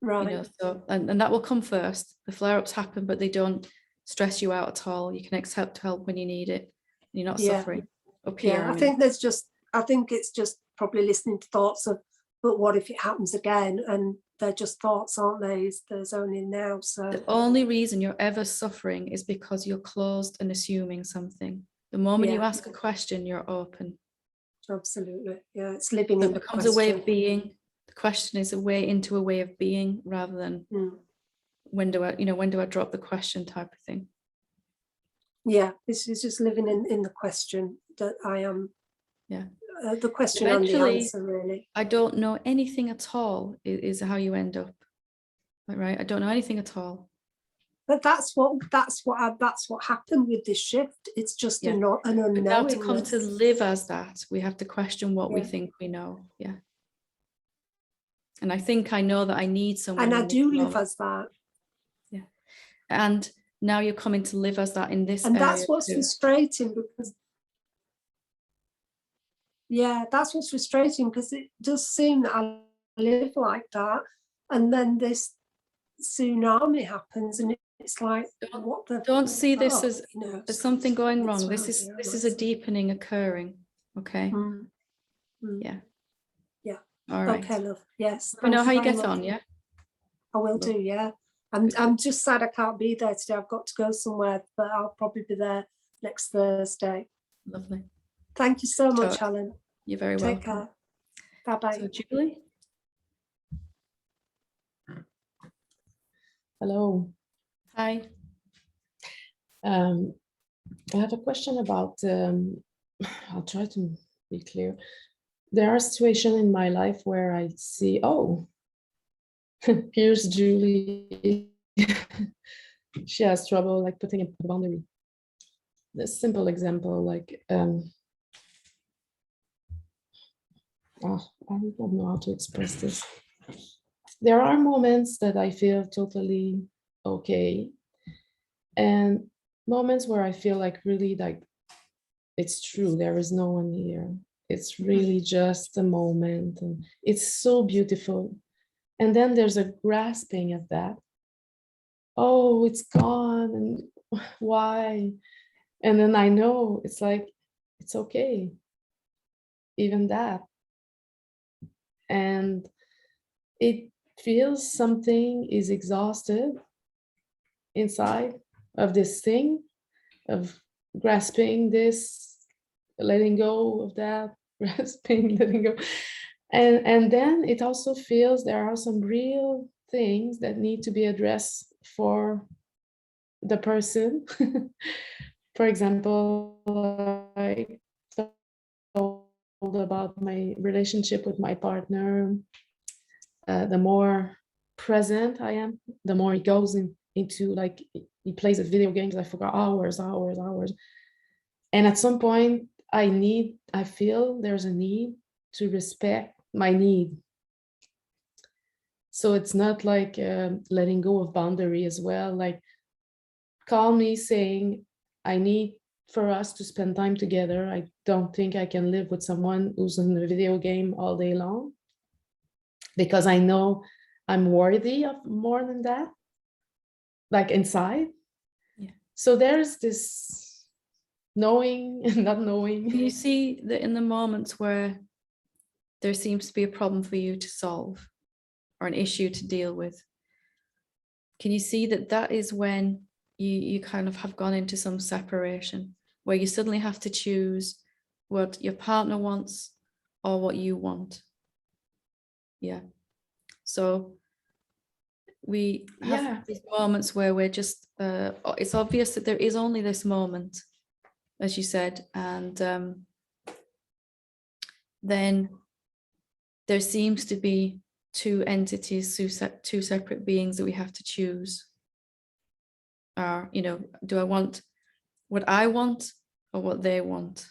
right. You know, so and that will come first. The flare-ups happen, but they don't stress you out at all. You can accept help when you need it. You're not suffering up here. Yeah, I I think it's just probably listening to thoughts of, but what if it happens again? And they're just thoughts, aren't they? There's only now. So the only reason you're ever suffering is because you're closed and assuming something. The moment you ask a question, you're open. Absolutely. Yeah, it's living So in it the becomes question. a way of being. The question is a way into a way of being, rather than when do I drop the question type of thing. Yeah, it's just living in the question that I am. Yeah. The question Eventually, and the answer, really. I don't know anything at all is how you end up. Right? I don't know anything at all. But that's what happened with this shift. It's just an unknowingness. But now to come to live as that, we have to question what we think we know. Yeah. And I think I know that I need someone. And I do live as that. Yeah. And now you're coming to live as that in this and area that's what's too. frustrating, because that's what's frustrating, because it does seem that I live like that, and then this tsunami happens, and it's like, what the don't see this as there's something going wrong. This is a deepening occurring. Okay. Yeah. All right. Okay, love. Yes. We know how you get on. Yeah. I will do. Yeah. I'm just sad I can't be there today. I've got to go somewhere, but I'll probably be there next Thursday. Lovely. Thank you so much, Helen. You're very welcome. Take care. Bye-bye. So, Julie? Hello. Hi. I have a question about, I'll try to be clear. There are situations in my life where I see, oh, here's Julie. She has trouble like putting a boundary. A simple example, like, I don't know how to express this. There are moments that I feel totally okay, and moments where I feel like really like it's true, there is no one here. It's really just a moment, and it's so beautiful. And then there's a grasping at that. Oh, it's gone, and why? And then I know it's like, it's okay, even that. And it feels something is exhausted inside of this thing, of grasping this, letting go of that, grasping, letting go. And then it also feels there are some real things that need to be addressed for the person. For example, I told about my relationship with my partner. The more present I am, the more he goes into like, he plays at video games, I forgot hours. And at some point I feel there's a need to respect my need. So it's not like letting go of boundary as well, like calmly saying, I need for us to spend time together. I don't think I can live with someone who's in a video game all day long, because I know I'm worthy of more than that, like inside. Yeah. So there's this knowing and not knowing. You see that in the moments where there seems to be a problem for you to solve, or an issue to deal with, can you see that that is when you kind of have gone into some separation, where you suddenly have to choose what your partner wants or what you want? Yeah. So we have these moments where we're just, it's obvious that there is only this moment, as you said, and then there seems to be two entities, two separate beings that we have to choose. are, do I want what I want or what they want?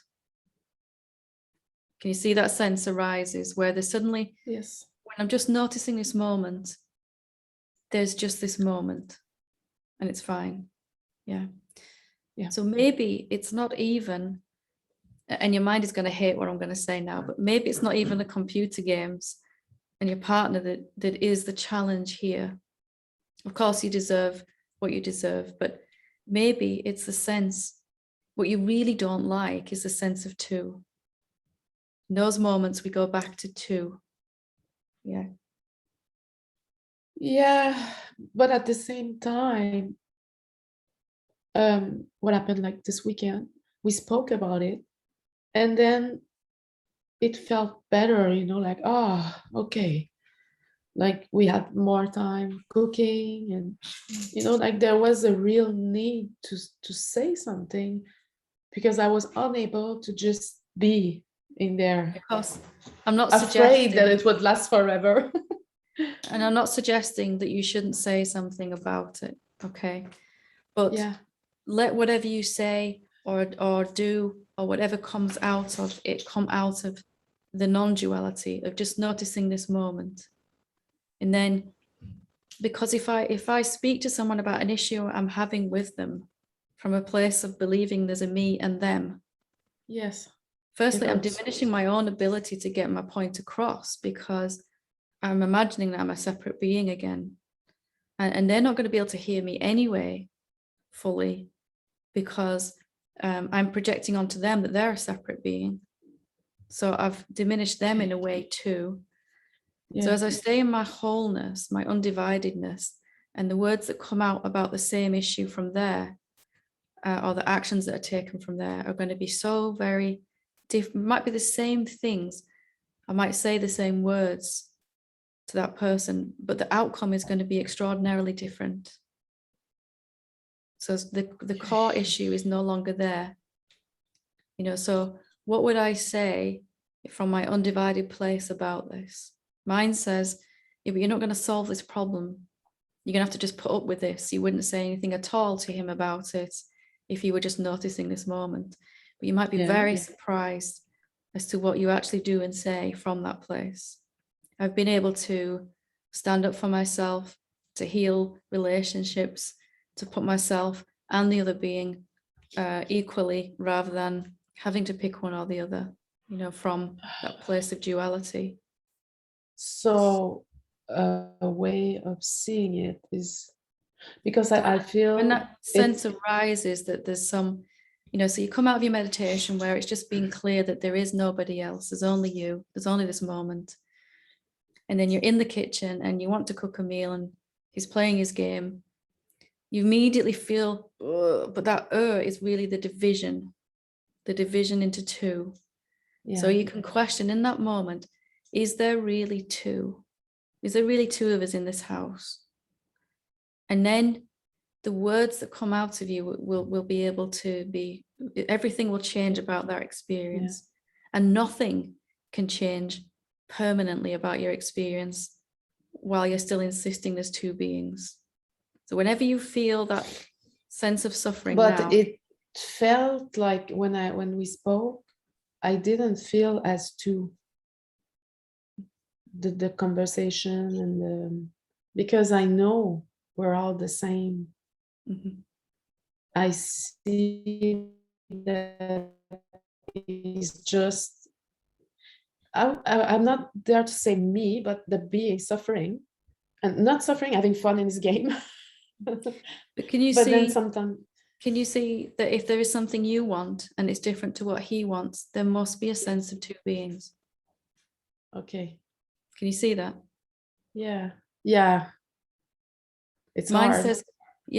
Can you see that sense arises where there's suddenly, Yes. when I'm just noticing this moment, there's just this moment and it's fine. Yeah. Yeah. So maybe it's not even, and your mind is going to hate what I'm going to say now, but maybe it's not even the computer games and your partner that is the challenge here. Of course, you deserve what you deserve, but maybe it's the sense, what you really don't like is the sense of two. In those moments, we go back to two. Yeah. Yeah, but at the same time, what happened like this weekend, we spoke about it, and then it felt better, like, okay, like we had more time cooking, and like there was a real need to say something, because I was unable to just be in there, Of course, I'm not afraid that suggesting, it would last forever. and I'm not suggesting that you shouldn't say something about it, okay? But Yeah. let whatever you say or do or whatever comes out of it come out of the non-duality of just noticing this moment. And then, because if I speak to someone about an issue I'm having with them from a place of believing there's a me and them, Yes. firstly, I'm hurts. diminishing my own ability to get my point across, because I'm imagining that I'm a separate being again. And they're not going to be able to hear me anyway, fully, because I'm projecting onto them that they're a separate being. So I've diminished them in a way too. Yeah. So as I stay in my wholeness, my undividedness, and the words that come out about the same issue from there, or the actions that are taken from there, are going to be so very different. Might be the same things. I might say the same words to that person, but the outcome is going to be extraordinarily different. So the core issue is no longer there. So what would I say from my undivided place about this? Mine says, yeah, but you're not going to solve this problem. You're going to have to just put up with this. You wouldn't say anything at all to him about it if you were just noticing this moment. But you might be very surprised as to what you actually do and say from that place. I've been able to stand up for myself, to heal relationships, to put myself and the other being equally, rather than having to pick one or the other, from that place of duality. So a way of seeing it is, because I feel when that sense arises that there's some, so you come out of your meditation where it's just being clear that there is nobody else, there's only you, there's only this moment. And then you're in the kitchen and you want to cook a meal and he's playing his game. You immediately feel, but that is really the division into two. Yeah. So you can question in that moment, is there really two? Is there really two of us in this house? And then the words that come out of you will be able to be, everything will change about that experience. And nothing can change permanently about your experience while you're still insisting there's two beings. So whenever you feel that sense of suffering, but now, it felt like when we spoke, I didn't feel as two, the conversation and because I know we're all the same. I see that it's just, I'm not there to say me, but the being suffering, and not suffering, having fun in this game. but can you But see, then sometimes, can you see that if there is something you want and it's different to what he wants, there must be a sense of two beings? okay. Can you see that? Yeah. It's Mine hard. says,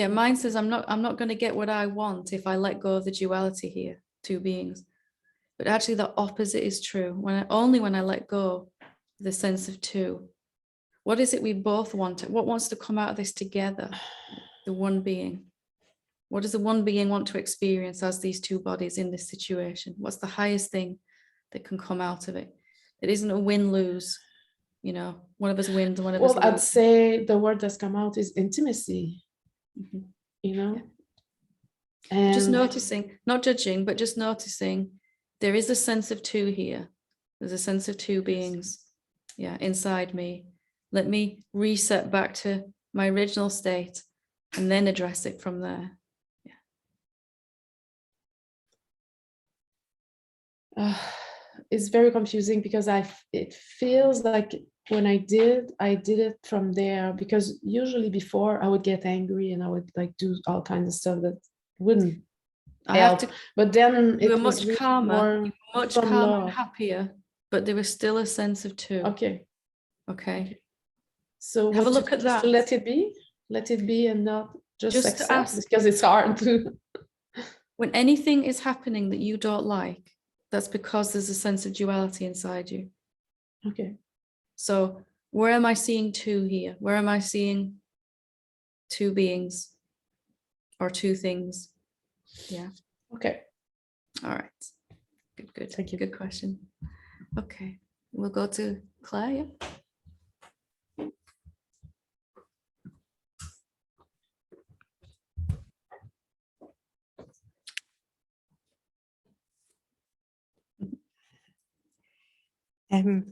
mine says I'm not going to get what I want if I let go of the duality here, two beings. But actually the opposite is true. Only when I let go the sense of two. What is it we both want? What wants to come out of this together? The one being. What does the one being want to experience as these two bodies in this situation? What's the highest thing that can come out of it? It isn't a win-lose, one of us wins, one of us Well, I'd loses. say the word that's come out is intimacy. Mhm. Yeah. And Just noticing, not judging, but just noticing there is a sense of two here. There's a sense of two beings, yeah, inside me. Let me reset back to my original state and then address it from there. it's very confusing because it feels like when I did it from there, because usually before I would get angry and I would like do all kinds of stuff that wouldn't I have help. to, But then you were it was much really calmer, more much from calmer and love. happier, but there was still a sense of two. Okay. Okay. So Have a what look to, at just to that. let it be and not just Just to accept, ask, because it's hard to. when anything is happening that you don't like, that's because there's a sense of duality inside you. Okay. So where am I seeing two here? Where am I seeing two beings or two things? Yeah. Okay. All right. Good. Thank you. Good question. Okay. We'll go to Claire. Yeah. I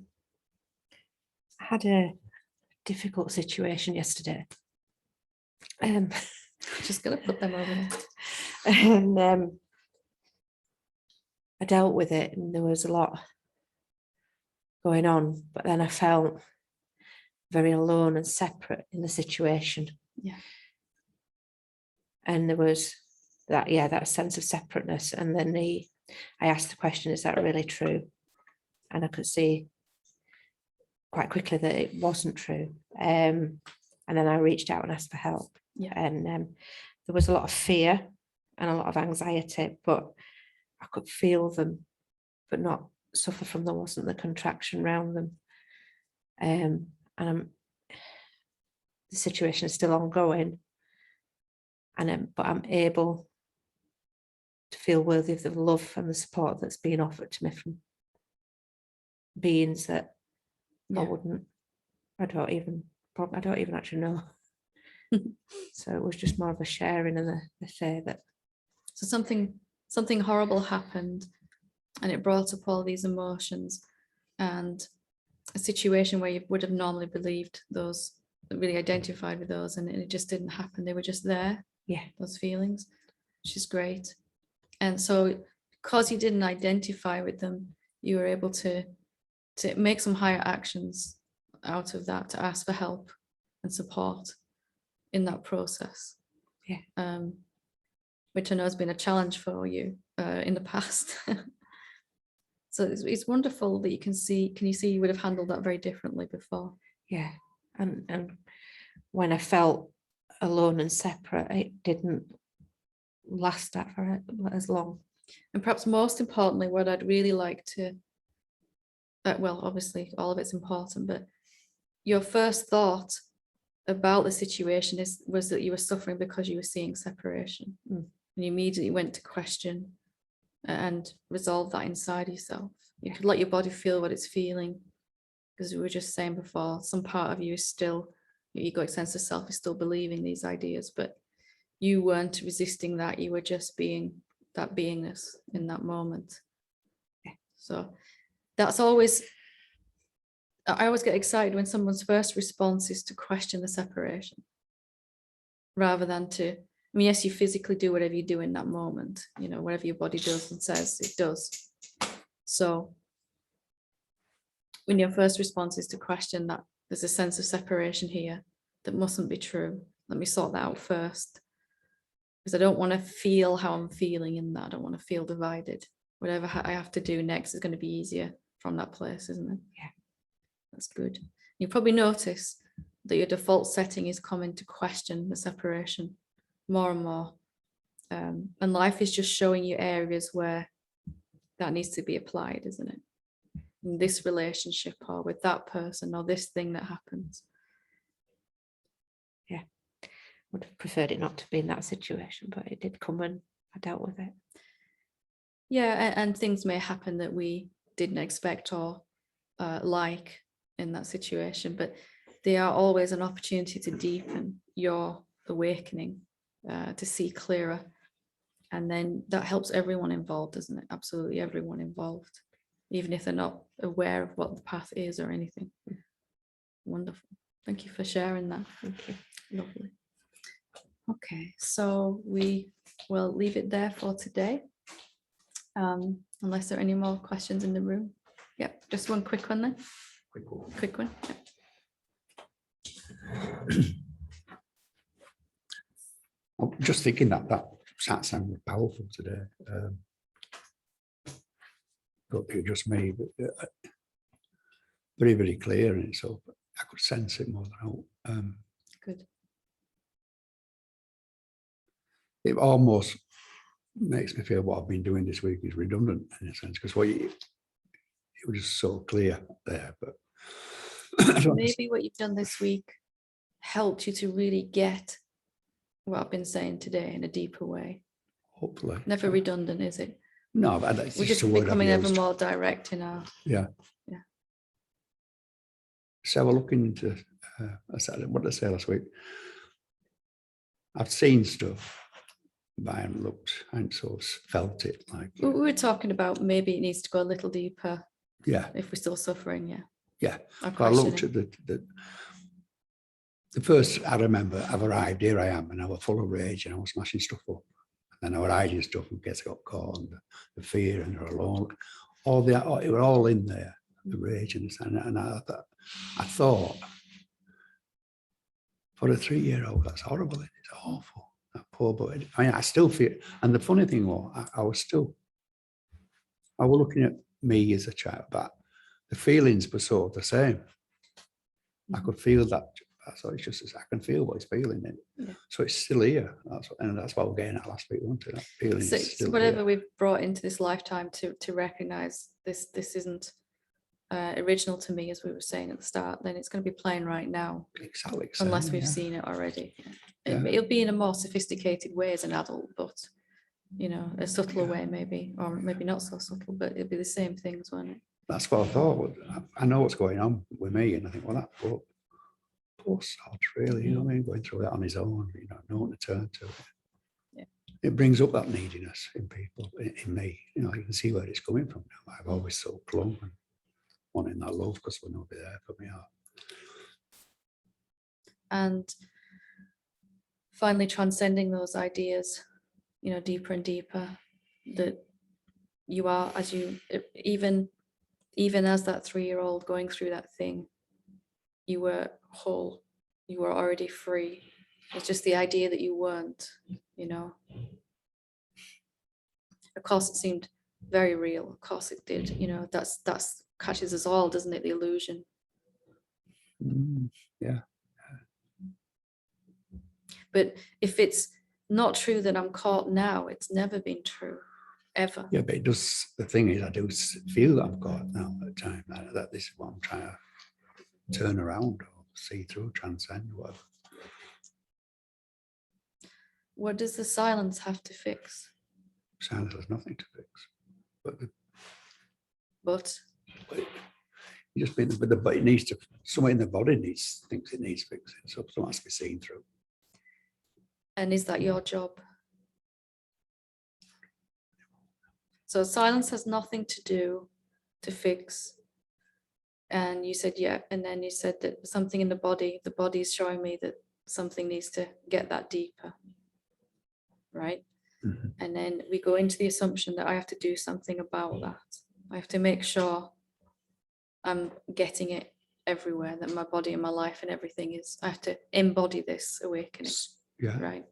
had a difficult situation yesterday. Just gonna put them over there. And I dealt with it, and there was a lot going on, but then I felt very alone and separate in the situation. Yeah. And there was that sense of separateness. And then I asked the question, is that really true? And I could see quite quickly that it wasn't true. And then I reached out and asked for help. Yeah. And there was a lot of fear and a lot of anxiety, but I could feel them, but not suffer from them. Wasn't the contraction around them. And the situation is still ongoing. But I'm able to feel worthy of the love and the support that's being offered to me from beings that Yeah. I don't even actually know. So it was just more of a sharing and a say that. So something horrible happened, and it brought up all these emotions, and a situation where you would have normally believed those, really identified with those, and it just didn't happen. They were just there. Yeah. Those feelings, which is great. And so because you didn't identify with them, you were able to make some higher actions out of that, to ask for help and support in that process. Yeah. Which I know has been a challenge for you in the past. So it's wonderful that can you see you would have handled that very differently before. Yeah. And when I felt alone and separate, it didn't last that for as long. And perhaps most importantly, what I'd really like to, well, obviously all of it's important, but your first thought about the situation was that you were suffering because you were seeing separation. And you immediately went to question and resolve that inside yourself. You could let your body feel what it's feeling, because we were just saying before, some part of you is still, your egoic sense of self is still believing these ideas, but you weren't resisting that. You were just being that beingness in that moment. So that's always, I always get excited when someone's first response is to question the separation, rather than to, I mean, yes, you physically do whatever you do in that moment, you know, whatever your body does and says, it does. So when your first response is to question that there's a sense of separation here that mustn't be true, let me sort that out first, because I don't want to feel how I'm feeling in that. I don't want to feel divided. Whatever I have to do next is going to be easier from that place, isn't it? Yeah. That's good. You probably notice that your default setting is coming to question the separation more and more. And life is just showing you areas where that needs to be applied, isn't it? In this relationship, or with that person, or this thing that happens. Yeah. Would have preferred it not to be in that situation, but it did come and I dealt with it. Yeah, and things may happen that we didn't expect or like in that situation, but they are always an opportunity to deepen your awakening, to see clearer. And then that helps everyone involved, doesn't it? Absolutely everyone involved, even if they're not aware of what the path is or anything. Wonderful. Thank you for sharing that. Thank you. Lovely. Okay, so we will leave it there for today. Unless there are any more questions in the room. Yeah, just one quick one then. Quick one. Yeah. I'm just thinking that satsang was powerful today. Don't think it just me, but very, very clear in it. So I could sense it more than out. Good. It almost makes me feel what I've been doing this week is redundant in a sense, because it was just so clear there. But Maybe what you've done this week helped you to really get what I've been saying today in a deeper way. hopefully, Never redundant, is it? no, but it's We're just a word I've becoming ever used. more direct in our. Yeah. Yeah. So we're looking into what did I say last week? I've seen stuff, but I haven't looked, I haven't sort of felt it like. We were talking about maybe it needs to go a little deeper Yeah, if we're still suffering. Yeah. yeah. Or But I looked questioning. at the first I remember, I've arrived, here I am, and I was full of rage and I was smashing stuff up. And I was hiding stuff in case I got caught, and the fear and the alone. It were all in there, the rage and I thought, for a 3-year-old, that's horrible. It's awful. That poor boy. I mean, I still feel, and the funny thing was, I was looking at me as a child, but the feelings were sort of the same. I could feel that. So it's just, I can feel what he's feeling. Yeah. So it's still here. That's what we're getting at last week, wasn't it? That feeling So is still whatever here. we've brought into this lifetime to recognize this isn't original to me, as we were saying at the start, then it's going to be playing right now, Exactly. unless same, we've yeah. seen it already. Yeah. It'll be in a more sophisticated way as an adult, but a subtler way maybe, or maybe not so subtle, but it'll be the same things, won't it? That's what I thought. I know what's going on with me, and I think, well, that poor sod, really, you know what I mean? Going through that on his own, no one to turn to. Yeah. It brings up that neediness in people, in me. You can see where it's coming from now. I've always so clung and wanting that love because we're not there for me. And finally transcending those ideas, deeper and deeper, that you are, as you, even as that 3-year-old going through that thing, you were whole, you were already free. It's just the idea that you weren't, Of course it seemed very real, of course it did, that's catches us all, doesn't it, the illusion. Yeah. But if it's not true that I'm caught now, it's never been true, ever. Yeah, but it does. The thing is, I do feel that I've got now at the time that this is what I'm trying to turn around or see through, transcend, whatever. What does the silence have to fix? Silence has nothing to fix. But You just but it needs to. Somewhere in the body thinks it needs fixing. So something has to be seen through. and is that your job? So silence has nothing to do to fix. And you said, yeah. And then you said that something in the body is showing me that something needs to get that deeper. Right? Mm-hmm. And then we go into the assumption that I have to do something about that. I have to make sure I'm getting it everywhere, that my body and my life and everything is, I have to embody this awakening. Yeah. Right?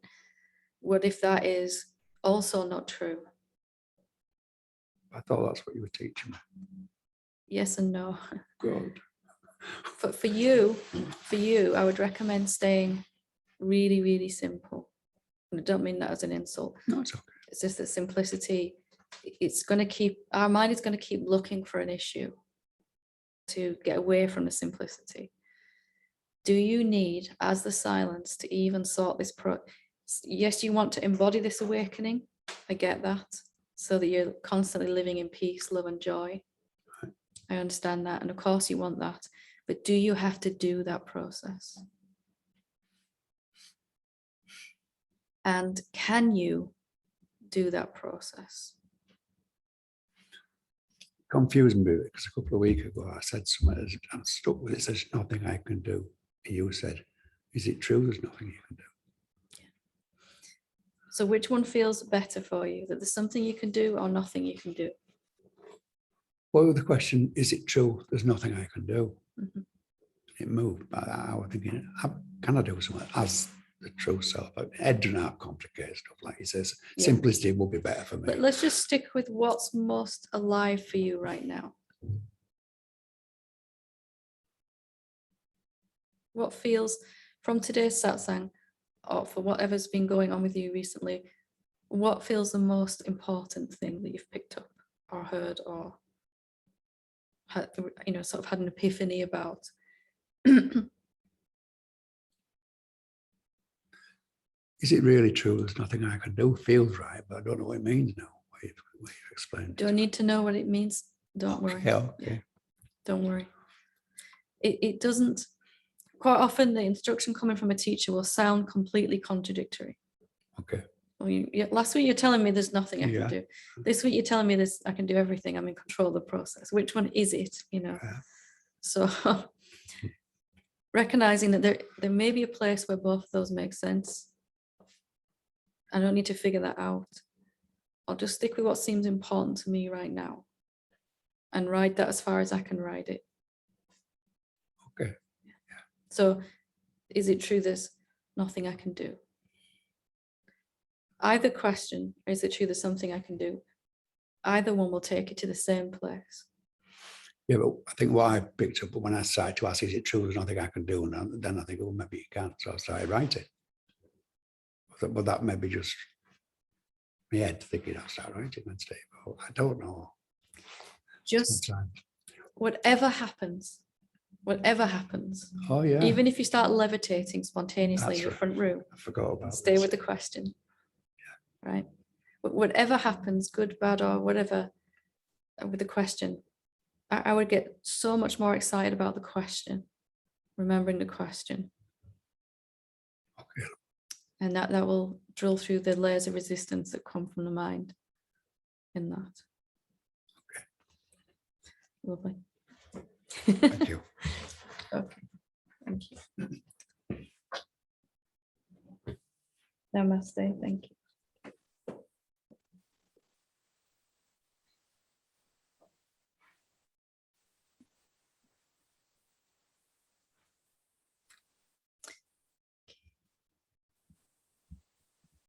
What if that is also not true? I thought that's what you were teaching me. Yes and no. Good. For you, I would recommend staying really, really simple. And I don't mean that as an insult. No, it's okay. It's just that simplicity, it's going to keep, our mind is going to keep looking for an issue to get away from the simplicity. Do you need, as the silence, to even sort this yes, you want to embody this awakening. I get that. So that you're constantly living in peace, love, and joy. Right. I understand that. And of course you want that. But do you have to do that process? And can you do that process. Confused me because a couple of weeks ago I said something, I'm stuck with it, there's nothing I can do. And you said, is it true there's nothing you can do? So which one feels better for you, that there's something you can do or nothing you can do? What was the question, is it true there's nothing I can do? Mhm. It moved, but I was thinking, can I do something as the true self? Ed doesn't have complicated stuff, like he says, Yeah. simplicity would be better for me. But let's just stick with what's most alive for you right now. What feels, from today's satsang, or for whatever's been going on with you recently, what feels the most important thing that you've picked up or heard or had, you know, sort of had an epiphany about? Is it really true there's nothing I can do? Feels right, but I don't know what it means now. What you've explained. Don't need to know what it means. Don't worry. Okay, okay. Don't worry. It doesn't, quite often the instruction coming from a teacher will sound completely contradictory. Okay. Well, last week you're telling me there's nothing I Yeah. can do. This week you're telling me this, I can do everything. I'm in control of the process. Which one is it? You know. Yeah. So recognizing that there may be a place where both of those make sense. I don't need to figure that out. I'll just stick with what seems important to me right now and ride that as far as I can ride it. Okay. So is it true there's nothing I can do? Either question, or is it true there's something I can do? Either one will take you to the same place. Yeah, but I think what I picked up when I started to ask, is it true there's nothing I can do? And then I think, well, maybe you can't. So I started writing. But that maybe just my head thinking I'll start writing Wednesday. Well, I don't know. Just Sometimes. whatever happens, Oh, yeah. even if you start levitating spontaneously That's in your right. front room, I forgot about stay this. with the question. Right? But whatever happens, good, bad, or whatever, with the question, I would get so much more excited about the question, remembering the question. Okay. And that will drill through the layers of resistance that come from the mind in that. Okay. Lovely. Thank you. Okay, thank you. Namaste, thank you.